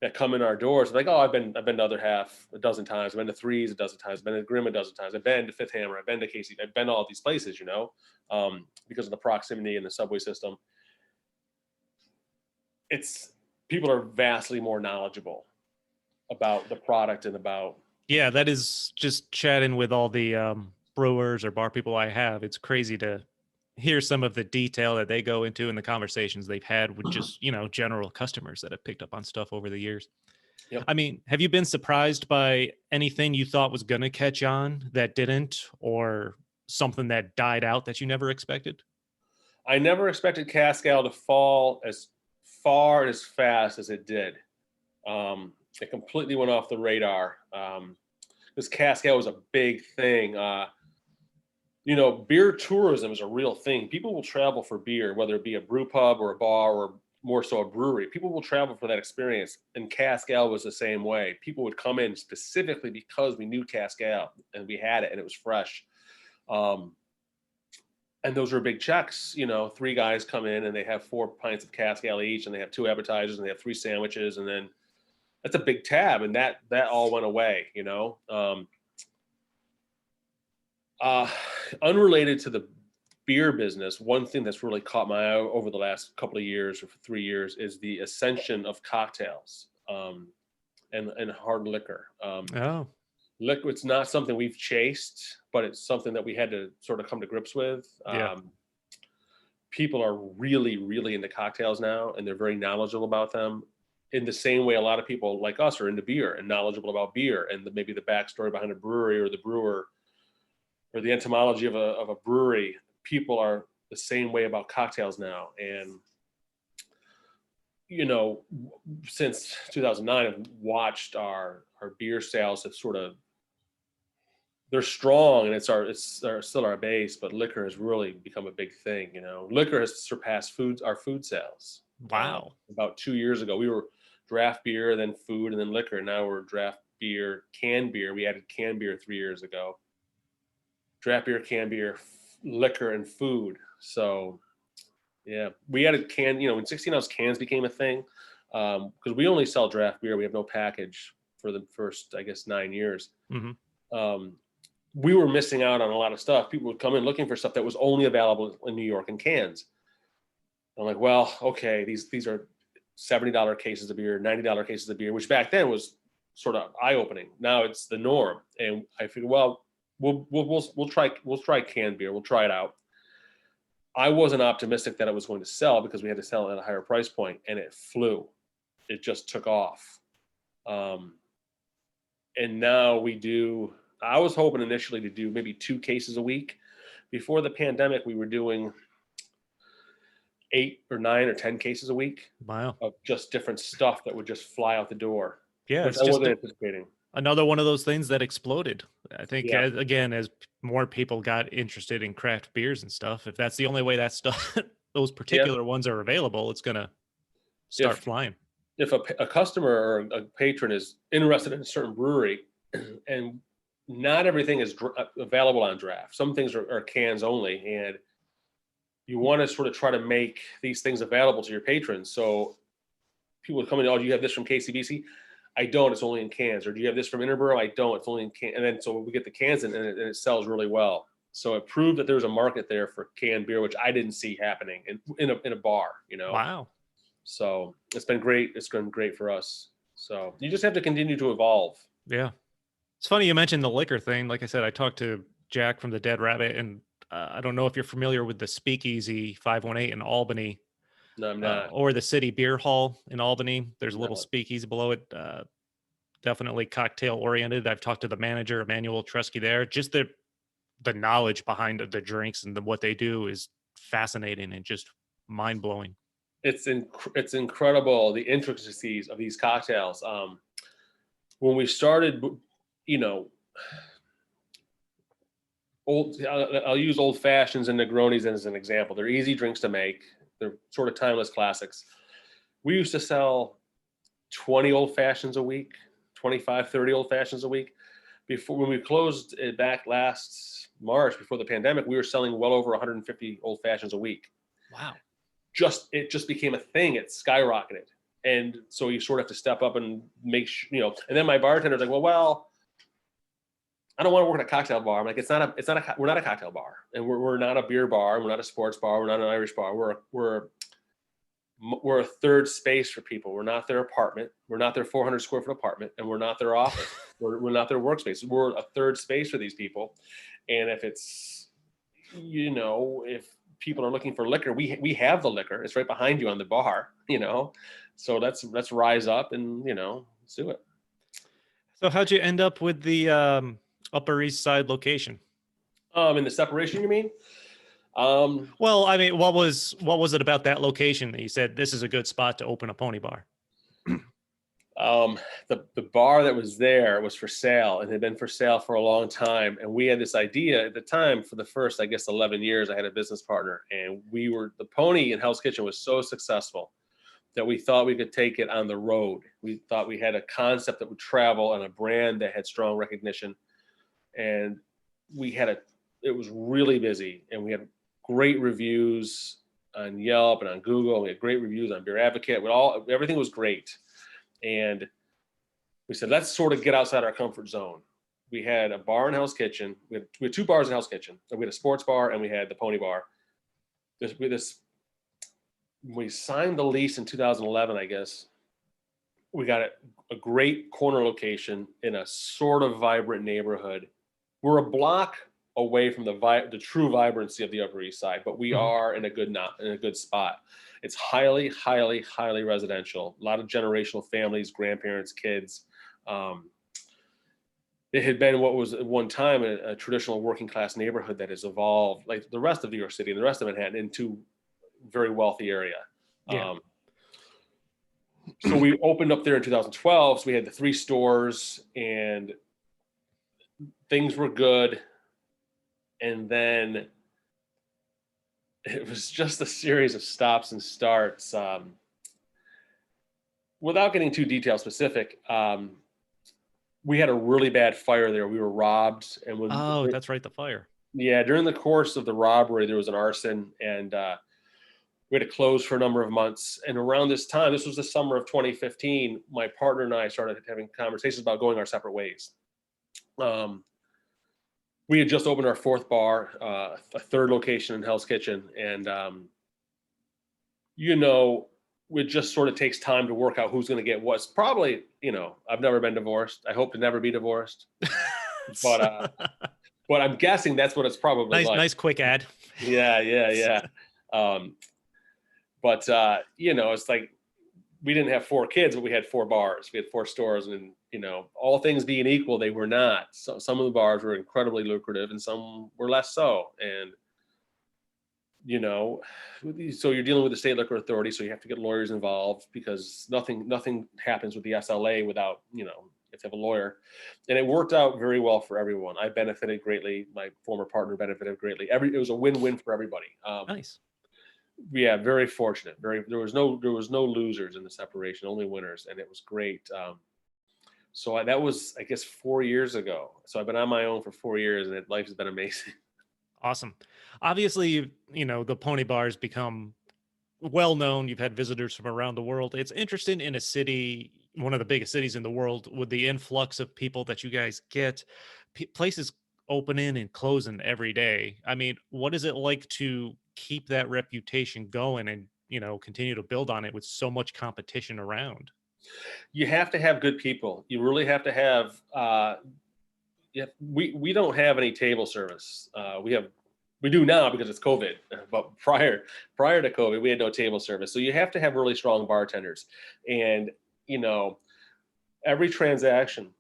that come in our doors are like, oh, I've been to Other Half a dozen times. I've been to Threes a dozen times. I've been to Grimm a dozen times. I've been to Fifth Hammer. I've been to Casey. I've been to all these places, because of the proximity and the subway system. People are vastly more knowledgeable about the product and about. Yeah, that is just chatting with all the brewers or bar people I have. It's crazy to hear some of the detail that they go into in the conversations they've had with just, general customers that have picked up on stuff over the years. Yep. I mean, have you been surprised by anything you thought was going to catch on that didn't, or something that died out that you never expected? I never expected cask ale to fall as far and as fast as it did. It completely went off the radar. This cask ale was a big thing. Beer tourism is a real thing. People will travel for beer, whether it be a brew pub or a bar or more so a brewery. People will travel for that experience. And cask ale was the same way. People would come in specifically because we knew cask ale and we had it and it was fresh. And those are big checks. 3 guys come in and they have 4 pints of cask ale each, and they have 2 appetizers and they have 3 sandwiches, and then that's a big tab, and that all went away. Unrelated to the beer business, one thing that's really caught my eye over the last couple of years or 3 years is the ascension of cocktails and hard liquor. Liquid's not something we've chased, but it's something that we had to sort of come to grips with. Yeah. People are really, really into cocktails now, and they're very knowledgeable about them in the same way a lot of people like us are into beer and knowledgeable about beer and maybe the backstory behind a brewery or the brewer or the entomology of a brewery. People are the same way about cocktails now. And, since 2009, I've watched our beer sales have they're strong, and it's still our base, but liquor has really become a big thing. Liquor has surpassed our food sales. Wow. About 2 years ago, we were draft beer, then food, and then liquor. Now we're draft beer, canned beer. We added canned beer 3 years ago. Draft beer, canned beer, liquor, and food. So, yeah, we added when 16-ounce cans became a thing, because we only sell draft beer. We have no package for the first, I guess, 9 years. Mm-hmm. we were missing out on a lot of stuff. People would come in looking for stuff that was only available in New York in cans. I'm like, well, okay, these are $70 cases of beer, $90 cases of beer, which back then was sort of eye-opening. Now it's the norm, and I figured, well, we'll try canned beer. We'll try it out. I wasn't optimistic that it was going to sell because we had to sell it at a higher price point, and it flew. It just took off. And now we do. I was hoping initially to do maybe 2 cases a week. Before the pandemic, we were doing 8 or 9 or 10 cases a week. Wow. Of just different stuff that would just fly out the door. Yeah, which it's I just wasn't anticipating. another one of those things that exploded. I think, Yeah. as more people got interested in craft beers and stuff, if that's the only way that stuff, those particular ones are available, it's going to start flying. If a customer or a patron is interested in a certain brewery, and not everything is available on draft. Some things are cans only, and you want to sort of try to make these things available to your patrons. So people come in, oh, do you have this from KCBC? I don't, it's only in cans. Or do you have this from Interborough? I don't, it's only in cans. And then so we get the cans in, and it sells really well. So it proved that there's a market there for canned beer, which I didn't see happening in a bar, you know? Wow. So it's been great. It's been great for us. So you just have to continue to evolve. Yeah. It's funny you mentioned the liquor thing. Like I said, I talked to Jack from the Dead Rabbit, and I don't know if you're familiar with the Speakeasy 518 in Albany. No, I'm not. Or the City Beer Hall in Albany. There's a little speakeasy below it. Definitely cocktail oriented. I've talked to the manager, Emmanuel Tresky there. Just the knowledge behind the drinks and what they do is fascinating and just mind blowing. It's incredible, the intricacies of these cocktails. When we started, you know, I'll use old fashions and Negronis as an example. They're easy drinks to make. They're sort of timeless classics. We used to sell 20 old fashions a week, 25, 30 old fashions a week. Before, when we closed it back last March, before the pandemic, we were selling well over 150 old fashions a week. Wow. It just became a thing. It skyrocketed. And so you sort of have to step up and make sure, you know, and then my bartender's like, well, I don't want to work at a cocktail bar. I'm like, we're not a cocktail bar, and we're not a beer bar. We're not a sports bar. We're not an Irish bar. We're a third space for people. We're not their apartment. We're not their 400 square foot apartment, and we're not their office. we're not their workspace. We're a third space for these people. And if it's, you know, if people are looking for liquor, we have the liquor. It's right behind you on the bar, you know. So let's rise up and, you know, let's do it. So how'd you end up with the Upper East Side location? In the separation, you mean? Well, I mean, what was it about that location that you said this is a good spot to open a Pony Bar? The bar that was there was for sale, and had been for sale for a long time. And we had this idea at the time. For the first, I guess, 11 years, I had a business partner, and the Pony in Hell's Kitchen was so successful that we thought we could take it on the road. We thought we had a concept that would travel and a brand that had strong recognition. And it was really busy, and we had great reviews on Yelp and on Google. And we had great reviews on Beer Advocate. Everything was great. And we said, let's sort of get outside our comfort zone. We had a bar in Hell's Kitchen. We had 2 bars in Hell's Kitchen. We had a sports bar, and we had the Pony Bar. We signed the lease in 2011, I guess. We got a great corner location in a sort of vibrant neighborhood. We're a block away from the true vibrancy of the Upper East Side, but we are in a good spot. It's highly, highly, highly residential. A lot of generational families, grandparents, kids. It had been what was at one time a traditional working class neighborhood that has evolved, like the rest of New York City and the rest of Manhattan, into a very wealthy area. Yeah. So we opened up there in 2012. So we had the 3 stores, and things were good. And then it was just a series of stops and starts. Without getting too detail specific, we had a really bad fire there. We were robbed. And that's right, the fire. Yeah, during the course of the robbery, there was an arson, and we had to close for a number of months. And around this time, this was the summer of 2015, my partner and I started having conversations about going our separate ways. we had just opened our fourth bar, a third location in Hell's Kitchen, and you know, it just sort of takes time to work out who's going to get what's probably, you know, I've never been divorced. I hope to never be divorced, but I'm guessing that's what it's probably like. Nice quick ad. Yeah. But you know, it's like we didn't have 4 kids, but we had 4 bars. We had 4 stores, and you know, all things being equal, they were not. So some of the bars were incredibly lucrative, and some were less so. And you know, so you're dealing with the state liquor authority, so you have to get lawyers involved because nothing happens with the SLA without, you know, you have to have a lawyer. And it worked out very well for everyone. I benefited greatly. My former partner benefited greatly. It was a win-win for everybody. Nice. Yeah, very fortunate. There was no losers in the separation, only winners, and it was great. So that was, I guess, 4 years ago. So I've been on my own for 4 years, and life has been amazing. Awesome. Obviously, you know, the Pony Bar has become well known. You've had visitors from around the world. It's interesting in a city, one of the biggest cities in the world, with the influx of people that you guys get, places opening and closing every day. I mean, what is it like to keep that reputation going and, you know, continue to build on it with so much competition around? You have to have good people. You really have to have. Yeah, we don't have any table service. We do now because it's COVID, but prior to COVID, we had no table service. So you have to have really strong bartenders, and you know, every transaction,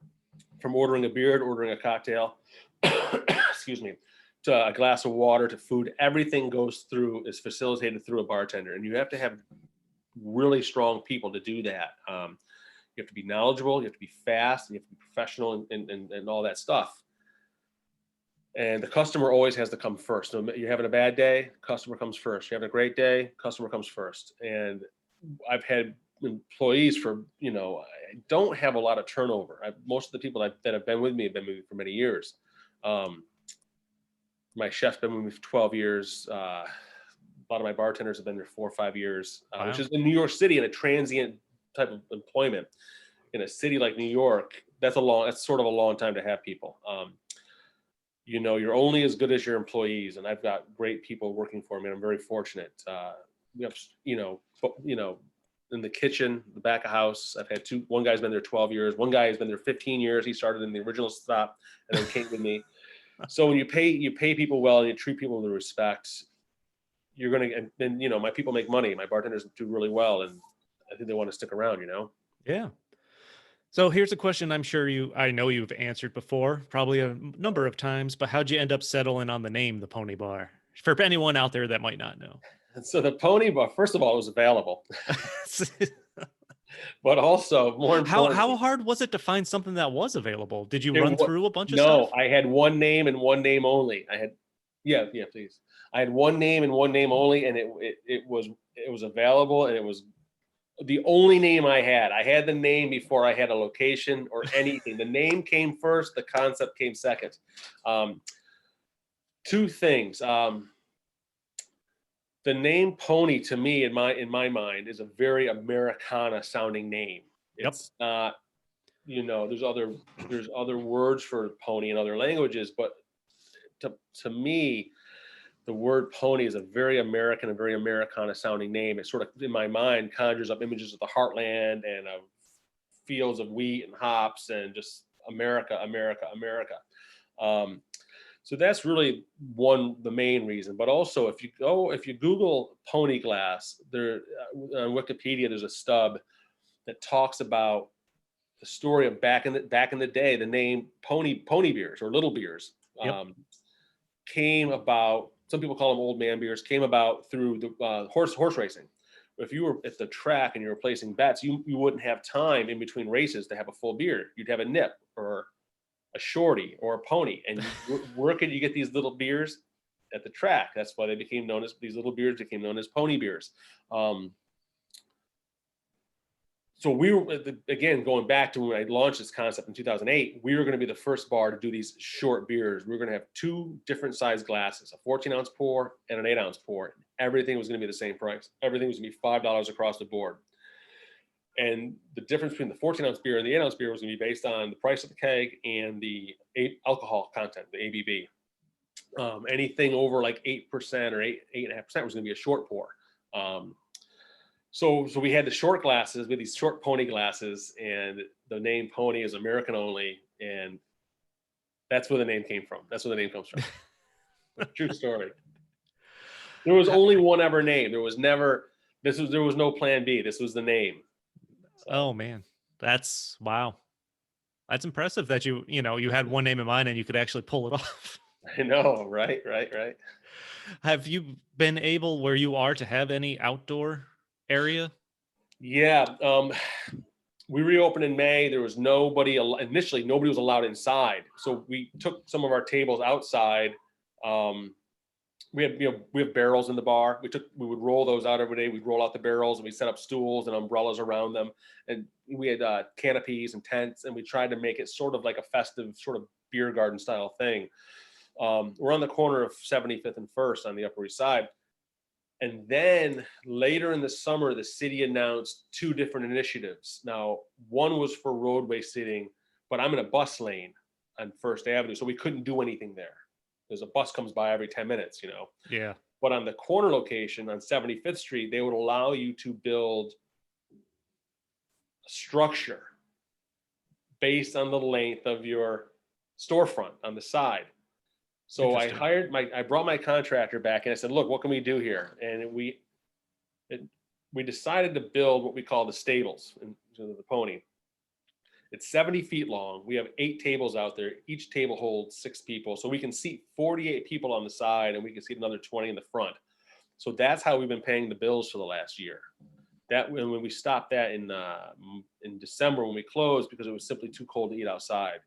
from ordering a beer to ordering a cocktail, excuse me, to a glass of water to food, everything is facilitated through a bartender, and you have to have really strong people to do that. You have to be knowledgeable, you have to be fast, and you have to be professional and all that stuff. And the customer always has to come first. So you're having a bad day, customer comes first. You're having a great day, customer comes first. And I've had employees for, you know, I don't have a lot of turnover. Most of the people that have been with me have been with me for many years. My chef's been with me for 12 years. A lot of my bartenders have been there 4 or 5 years, Wow. which is in New York City in a transient type of employment. In a city like New York, that's sort of a long time to have people. You know, you're only as good as your employees, and I've got great people working for me, and I'm very fortunate. We have, you know, in the kitchen, the back of house, I've had 2. One guy's been there 12 years. One guy has been there 15 years. He started in the original stop and then came with me. So when you pay people well and you treat people with respect, you're gonna. And then, you know, my people make money. My bartenders do really well, and I think they want to stick around. You know. Yeah. So here's a question I know you've answered before, probably a number of times, but how'd you end up settling on the name, the Pony Bar? For anyone out there that might not know. And so the Pony Bar, first of all, it was available, but also more importantly, How hard was it to find something that was available? Did you run through a bunch of stuff? No, I had one name and one name only. Yeah, please. I had one name and one name only, and it was available, and it was the only name I had. I had the name before I had a location or anything. The name came first, the concept came second. 2 things. The name Pony, to me, in my mind, is a very Americana sounding name. It's not, you know, there's other words for pony in other languages, but to me, the word pony is a very American and very Americana sounding name. It sort of, in my mind, conjures up images of the heartland and of fields of wheat and hops and just America. So that's really the main reason. But also, if you Google Pony Glass, there on Wikipedia, there's a stub that talks about the story of back in the day. The name Pony beers or little beers came about. Some people call them old man beers. Came about through the horse racing. If you were at the track and you were placing bets, you wouldn't have time in between races to have a full beer. You'd have a nip or a shorty or a pony, and where could you get these little beers? At the track. That's why these little beers became known as pony beers. So we were, again, going back to when I launched this concept in 2008, we were going to be the first bar to do these short beers. We were going to have 2 different size glasses, a 14-ounce pour and an 8-ounce pour. Everything was going to be the same price. Everything was going to be $5 across the board. And the difference between the 14-ounce beer and the 8-ounce beer was going to be based on the price of the keg and the alcohol content, the ABV. Anything over like 8% or 8.5% was going to be a short pour. So we had the short glasses, we had these short pony glasses, and the name Pony is American only, and that's where the name came from. That's where the name comes from. True story. There was only one ever name. There was no plan B. This was the name. So. Oh man, that's wow. That's impressive that you had one name in mind and you could actually pull it off. I know, right. Have you been able where you are to have any outdoor area? Yeah. We reopened in May. There was initially nobody was allowed inside. So we took some of our tables outside. We have barrels in the bar. We would roll those out every day. We'd roll out the barrels and we set up stools and umbrellas around them. And we had canopies and tents, and we tried to make it sort of like a festive sort of beer garden style thing. We're on the corner of 75th and 1st on the Upper East Side. And then later in the summer, the city announced 2 different initiatives. Now, one was for roadway seating, but I'm in a bus lane on First Avenue, so we couldn't do anything there. There's a bus comes by every 10 minutes, Yeah. But on the corner location on 75th Street, they would allow you to build a structure based on the length of your storefront on the side. So I brought my contractor back and I said, look, what can we do here? And we decided to build what we call the stables in the Pony. It's 70 feet long. We have 8 tables out there. Each table holds 6 people. So we can seat 48 people on the side and we can seat another 20 in the front. So that's how we've been paying the bills for the last year. That when we stopped that in December when we closed because it was simply too cold to eat outside.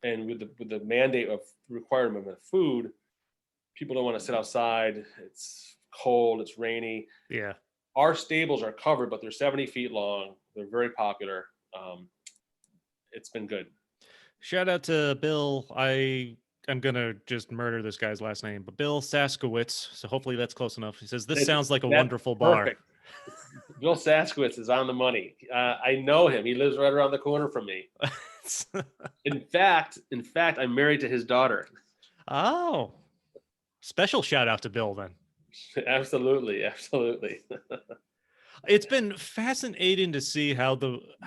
And with the mandate of requirement of food, people don't want to sit outside. It's cold, it's rainy. Yeah. Our stables are covered, but they're 70 feet long. They're very popular. It's been good. Shout out to Bill. I'm gonna just murder this guy's last name, but Bill Saskowitz. So hopefully that's close enough. He says this sounds like a wonderful bar. Bill Saskowitz is on the money. I know him. He lives right around the corner from me. In fact, I'm married to his daughter. Oh, special shout out to Bill then. Absolutely. It's been fascinating to see how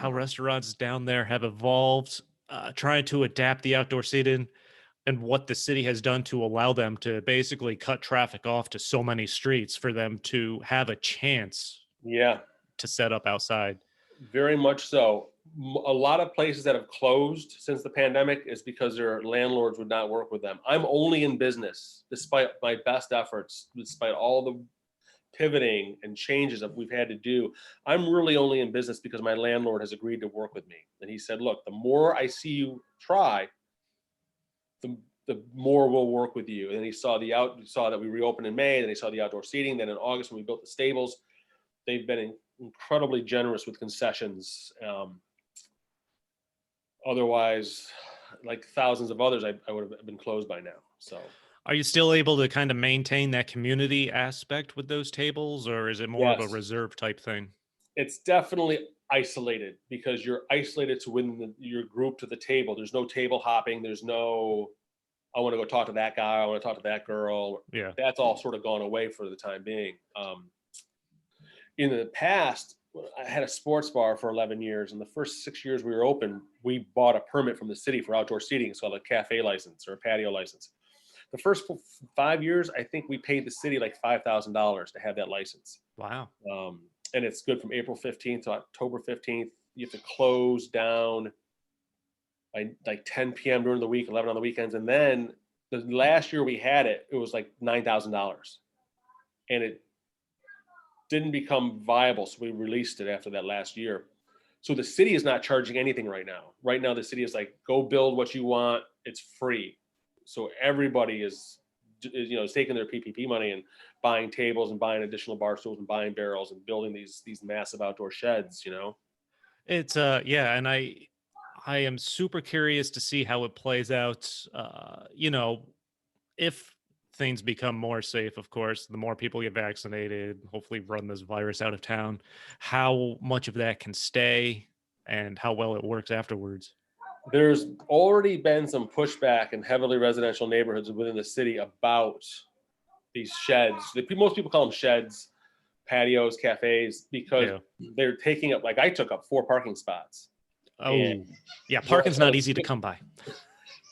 restaurants down there have evolved, trying to adapt the outdoor seating and what the city has done to allow them to basically cut traffic off to so many streets for them to have a chance to set up outside. Very much so. A lot of places that have closed since the pandemic is because their landlords would not work with them. I'm only in business, despite my best efforts, despite all the pivoting and changes that we've had to do. I'm really only in business because my landlord has agreed to work with me. And he said, look, the more I see you try, the more we'll work with you. And he saw that we reopened in May, then he saw the outdoor seating. Then in August, when we built the stables, they've been incredibly generous with concessions. Otherwise, like thousands of others, I would have been closed by now. So, are you still able to kind of maintain that community aspect with those tables, or is it more of a reserve type thing? It's definitely isolated because you're isolated to within your group to the table. There's no table hopping. There's no, I want to go talk to that guy. I want to talk to that girl. Yeah. That's all sort of gone away for the time being. In the past, I had a sports bar for 11 years. And the first 6 years we were open, we bought a permit from the city for outdoor seating. It's called a cafe license or a patio license. The first 5 years, I think we paid the city like $5,000 to have that license. Wow. And it's good from April 15th to October 15th. You have to close down by like 10 p.m. during the week, 11 on the weekends. And then the last year we had it, it was like $9,000. And it didn't become viable. So we released it after that last year. So the city is not charging anything right now. Right now, the city is like, go build what you want. It's free. So everybody is taking their PPP money and buying tables and buying additional bar stools and buying barrels and building these massive outdoor sheds, It's and I am super curious to see how it plays out. If things become more safe, of course, the more people get vaccinated, hopefully run this virus out of town, how much of that can stay and how well it works afterwards. There's already been some pushback in heavily residential neighborhoods within the city about these sheds. Most people call them sheds, patios, cafes, because they're taking up, like I took up 4 parking spots. Oh, yeah. Parking's not easy to come by.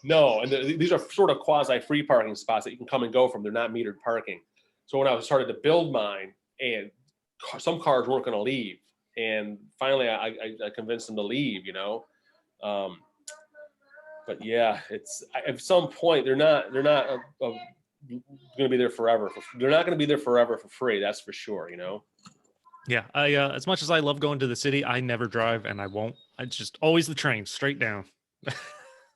No, and these are sort of quasi-free parking spots that you can come and go from. They're not metered parking. So when I started to build mine, and some cars weren't going to leave, and finally I convinced them to leave, you know. But yeah, it's at some point they're not going to be there forever. They're not going to be there forever for free. That's for sure, you know. Yeah, I as much as I love going to the city, I never drive, and I won't. I just always the train straight down.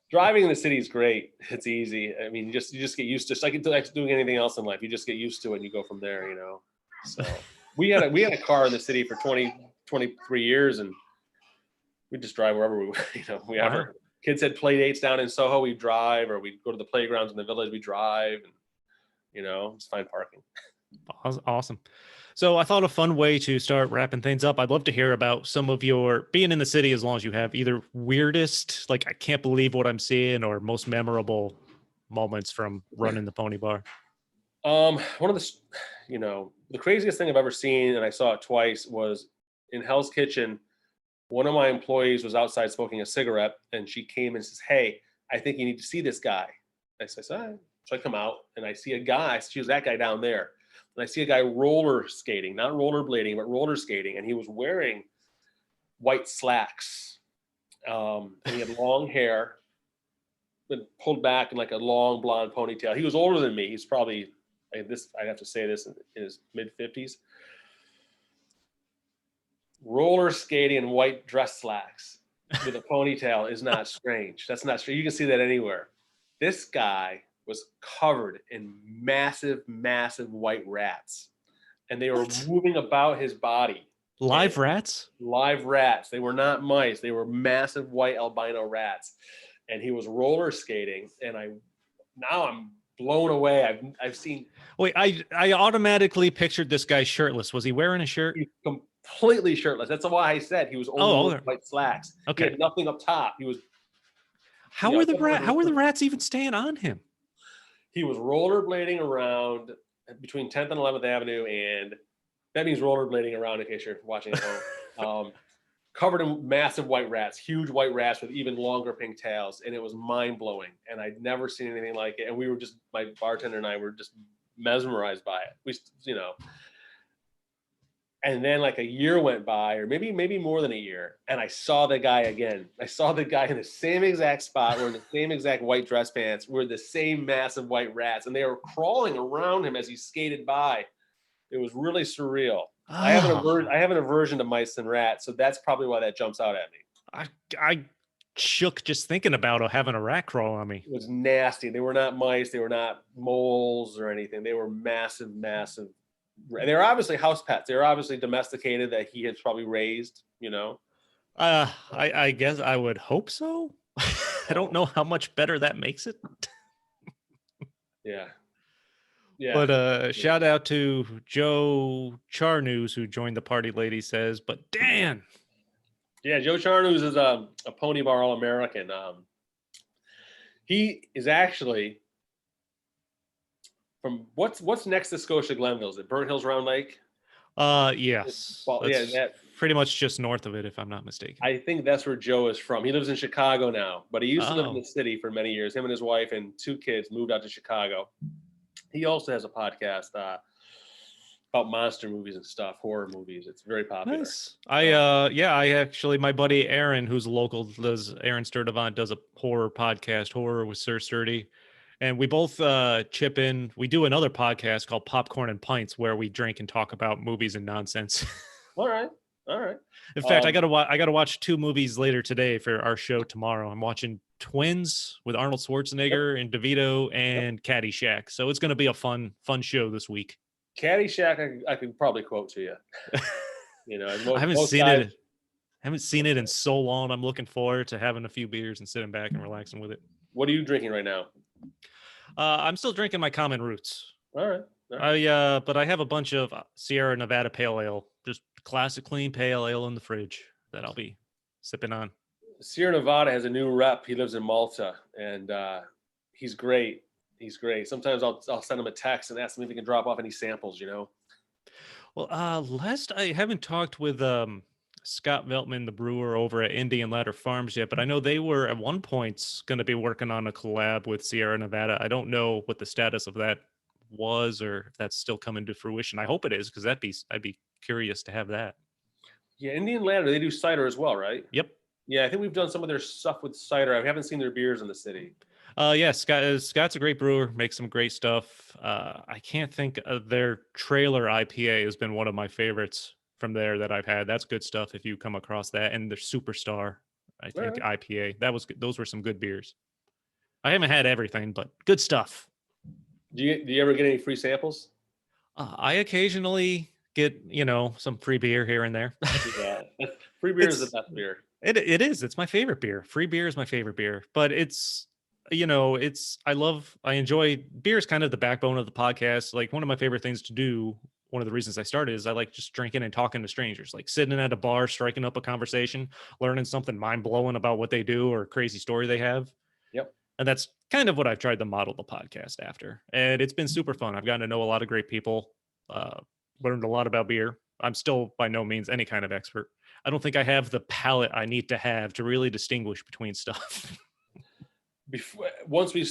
Driving in the city is great. It's easy. I mean, you just get used to it. It's like doing anything else in life. You just get used to it and you go from there, you know. So we had a car in the city for 23 years, and we just drive wherever we ever. Kids had play dates down in Soho, we drive, or we'd go to the playgrounds in the village, we drive, and you know, just find parking. Awesome. So I thought a fun way to start wrapping things up, I'd love to hear about some of your being in the city, as long as you have, either weirdest, like I can't believe what I'm seeing, or most memorable moments from running the Pony Bar. One of the, you know, the craziest thing I've ever seen, and I saw it twice, was in Hell's Kitchen. One of my employees was outside smoking a cigarette, and she came and says, "Hey, I think you need to see this guy." I said, "All right." So I come out and I see a guy. She was that guy down there. And I see a guy roller skating, not rollerblading, but roller skating. And he was wearing white slacks. And he had long hair, but pulled back in like a long blonde ponytail. He was older than me. He's probably, I'd have to say this, in his mid-50s. Roller skating in white dress slacks with a ponytail is not strange. That's not strange. You can see that anywhere. This guy was covered in massive, massive white rats, and they were moving about his body. Live rats? Live rats. They were not mice. They were massive white albino rats. And he was roller skating, and now I'm blown away. I've seen. Wait, I automatically pictured this guy shirtless. Was he wearing a shirt? He's completely shirtless. That's why I said he was only wearing white slacks. Okay. He had nothing up top. He was. How were the rats even staying on him? He was rollerblading around between 10th and 11th Avenue, and that means rollerblading around, in case you're watching at home. Covered in massive white rats, huge white rats with even longer pink tails, and it was mind-blowing. And I'd never seen anything like it. And we were just, my bartender and I were just mesmerized by it. We, you know. And then like a year went by, or maybe more than a year, and I saw the guy again. I saw the guy in the same exact spot, wearing the same exact white dress pants, with the same massive white rats, and they were crawling around him as he skated by. It was really surreal. Oh. I have an aversion to mice and rats, so that's probably why that jumps out at me. I shook just thinking about having a rat crawl on me. It was nasty. They were not mice. They were not moles or anything. They were massive, massive. They were obviously house pets. They were obviously domesticated, that he had probably raised, you know. I guess I would hope so. I don't know how much better that makes it. Yeah. But shout out to Joe Charnews, who joined the party. Lady says, but Dan. Yeah, Joe Charnews is a Pony Bar All-American. He is actually from what's next to Scotia Glenville? Is it Burnt Hills Round Lake? Yes. That pretty much just north of it, if I'm not mistaken. I think that's where Joe is from. He lives in Chicago now, but he used to live in the city for many years. Him and his wife and 2 kids moved out to Chicago. He also has a podcast about monster movies and stuff, horror movies. It's very popular. Nice. I actually, my buddy Aaron, who's local, Aaron Sturdivant, does a horror podcast, Horror with Sir Sturdy. And we both chip in. We do another podcast called Popcorn and Pints, where we drink and talk about movies and nonsense. All right. In fact, I gotta watch 2 movies later today for our show tomorrow. I'm watching Twins with Arnold Schwarzenegger and DeVito, and Caddyshack. So it's gonna be a fun show this week. Caddyshack, I could probably quote to you. You know, I haven't seen it in so long. I'm looking forward to having a few beers and sitting back and relaxing with it. What are you drinking right now? I'm still drinking my Common Roots. All right. But I have a bunch of Sierra Nevada Pale Ale, just classic clean pale ale in the fridge that I'll be sipping on. Sierra Nevada has a new rep. He lives in Malta, and he's great. He's great. Sometimes I'll send him a text and ask him if he can drop off any samples. Well, last I haven't talked with Scott Veltman, the brewer over at Indian Ladder Farms yet, but I know they were at one point going to be working on a collab with Sierra Nevada. I don't know what the status of that was or if that's still coming to fruition. I hope it is because I'd be curious to have that. Yeah, Indian Ladder, they do cider as well, right? Yep. Yeah, I think we've done some of their stuff with cider. I haven't seen their beers in the city. Yeah, Scott's a great brewer, makes some great stuff. I can't think of their trailer IPA has been one of my favorites from there that I've had. That's good stuff if you come across that. And their Superstar, I think Right. IPA. That was good. Those were some good beers. I haven't had everything, but good stuff. Do you ever get any free samples? I occasionally get, some free beer here and there. Yeah, free beer is the It's best beer. it is. It's my favorite beer. Free beer is my favorite beer. But I enjoy beer is kind of the backbone of the podcast. Like one of my favorite things to do, one of the reasons I started is I like just drinking and talking to strangers, like sitting at a bar, striking up a conversation, learning something mind blowing about what they do or a crazy story they have. Yep. And that's kind of what I've tried to model the podcast after. And it's been super fun. I've gotten to know a lot of great people, learned a lot about beer. I'm still by no means any kind of expert. I don't think I have the palate I need to have to really distinguish between stuff. Once we,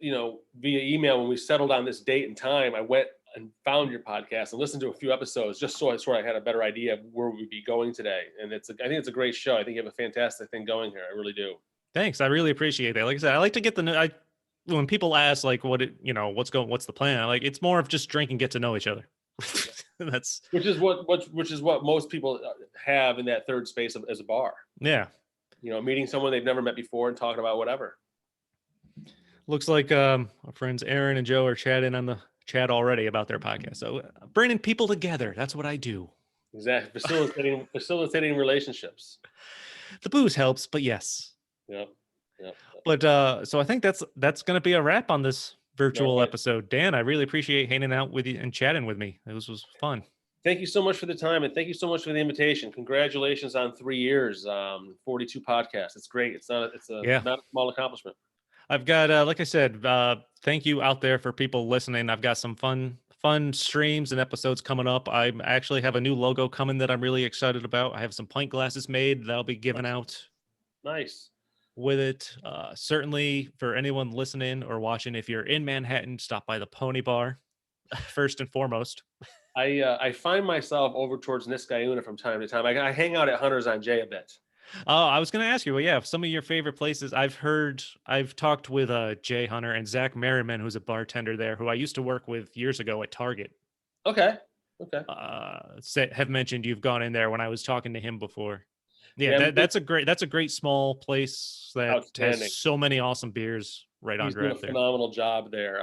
via email, when we settled on this date and time, I went and found your podcast and listened to a few episodes just so I had a better idea of where we'd be going today. And I think it's a great show. I think you have a fantastic thing going here. I really do. Thanks. I really appreciate that. Like I said, I like to get when people ask like what's the plan? It's more of just drink and get to know each other. That's which is what most people have in that third space as a bar. Yeah. Meeting someone they've never met before and talking about whatever. Looks like our friends Aaron and Joe are chatting on the chat already about their podcast. So bringing people together. That's what I do. Exactly. Facilitating relationships. The booze helps, but yes. Yeah. But so I think that's going to be a wrap on this virtual episode. Dan, I really appreciate hanging out with you and chatting with me. This was fun. Thank you so much for the time, and thank you so much for the invitation. Congratulations on 3 years, 42 podcasts. It's great. It's not a small accomplishment. I've got, like I said, thank you out there for people listening. I've got some fun streams and episodes coming up. I actually have a new logo coming that I'm really excited about. I have some pint glasses made that'll be given out. Nice. With it. Certainly for anyone listening or watching, if you're in Manhattan, stop by the Pony Bar first and foremost. I find myself over towards Niskayuna from time to time. I hang out at Hunters on Jay a bit. Oh, I was going to ask you, well, yeah, some of your favorite places. I've talked with Jay Hunter and Zach Merriman, who's a bartender there, who I used to work with years ago at Target. Okay. Have mentioned you've gone in there when I was talking to him before. Yeah, that's a great small place that has so many awesome beers right on draft there. Phenomenal job there.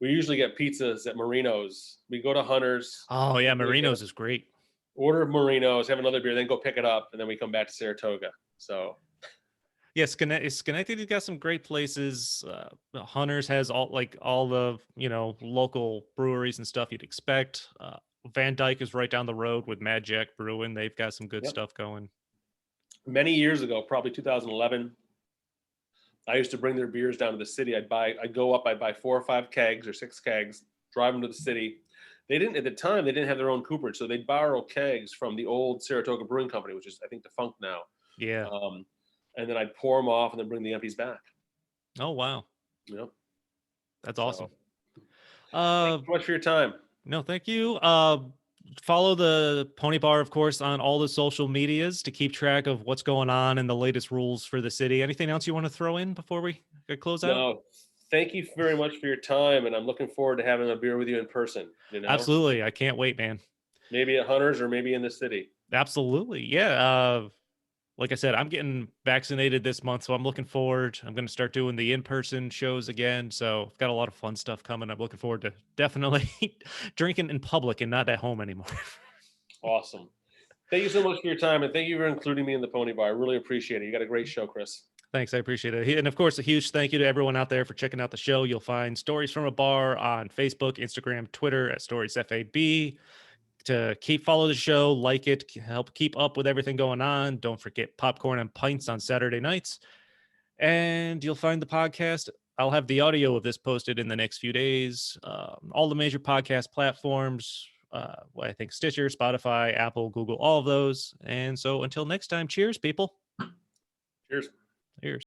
We usually get pizzas at Marino's. We go to Hunter's. Oh yeah, Marino's is great. Order Marino's, have another beer, then go pick it up, and then we come back to Saratoga. So, yes, Schenectady's got some great places. Hunter's has all the local breweries and stuff you'd expect. Van Dyke is right down the road with Mad Jack Brewing. They've got some good stuff going. Many years ago, probably 2011, I used to bring their beers down to the city. I'd buy 4 or 5 kegs or 6 kegs, drive them to the city. At the time, they didn't have their own cooperage, so they'd borrow kegs from the old Saratoga Brewing Company, which is, I think, defunct now. Yeah. And then I'd pour them off and then bring the empties back. Oh, wow. Yep. That's awesome. Thanks so much for your time. No, thank you. Follow the Pony Bar, of course, on all the social medias to keep track of what's going on and the latest rules for the city. Anything else you want to throw in before we close out? No, thank you very much for your time, and I'm looking forward to having a beer with you in person. Absolutely. I can't wait, man. Maybe at Hunter's or maybe in the city. Absolutely. Yeah. Like I said, I'm getting vaccinated this month, so I'm looking forward. I'm going to start doing the in-person shows again. So I've got a lot of fun stuff coming. I'm looking forward to definitely drinking in public and not at home anymore. Awesome. Thank you so much for your time, and thank you for including me in the Pony Bar. I really appreciate it. You got a great show, Chris. Thanks. I appreciate it. And of course, a huge thank you to everyone out there for checking out the show. You'll find Stories from a Bar on Facebook, Instagram, Twitter at StoriesFAB. to follow the show, like it, help keep up with everything going on. Don't forget Popcorn and Pints on Saturday nights. And you'll find the podcast. I'll have the audio of this posted in the next few days. All the major podcast platforms, I think Stitcher, Spotify, Apple, Google, all of those. And so until next time, cheers, people. Cheers. Cheers.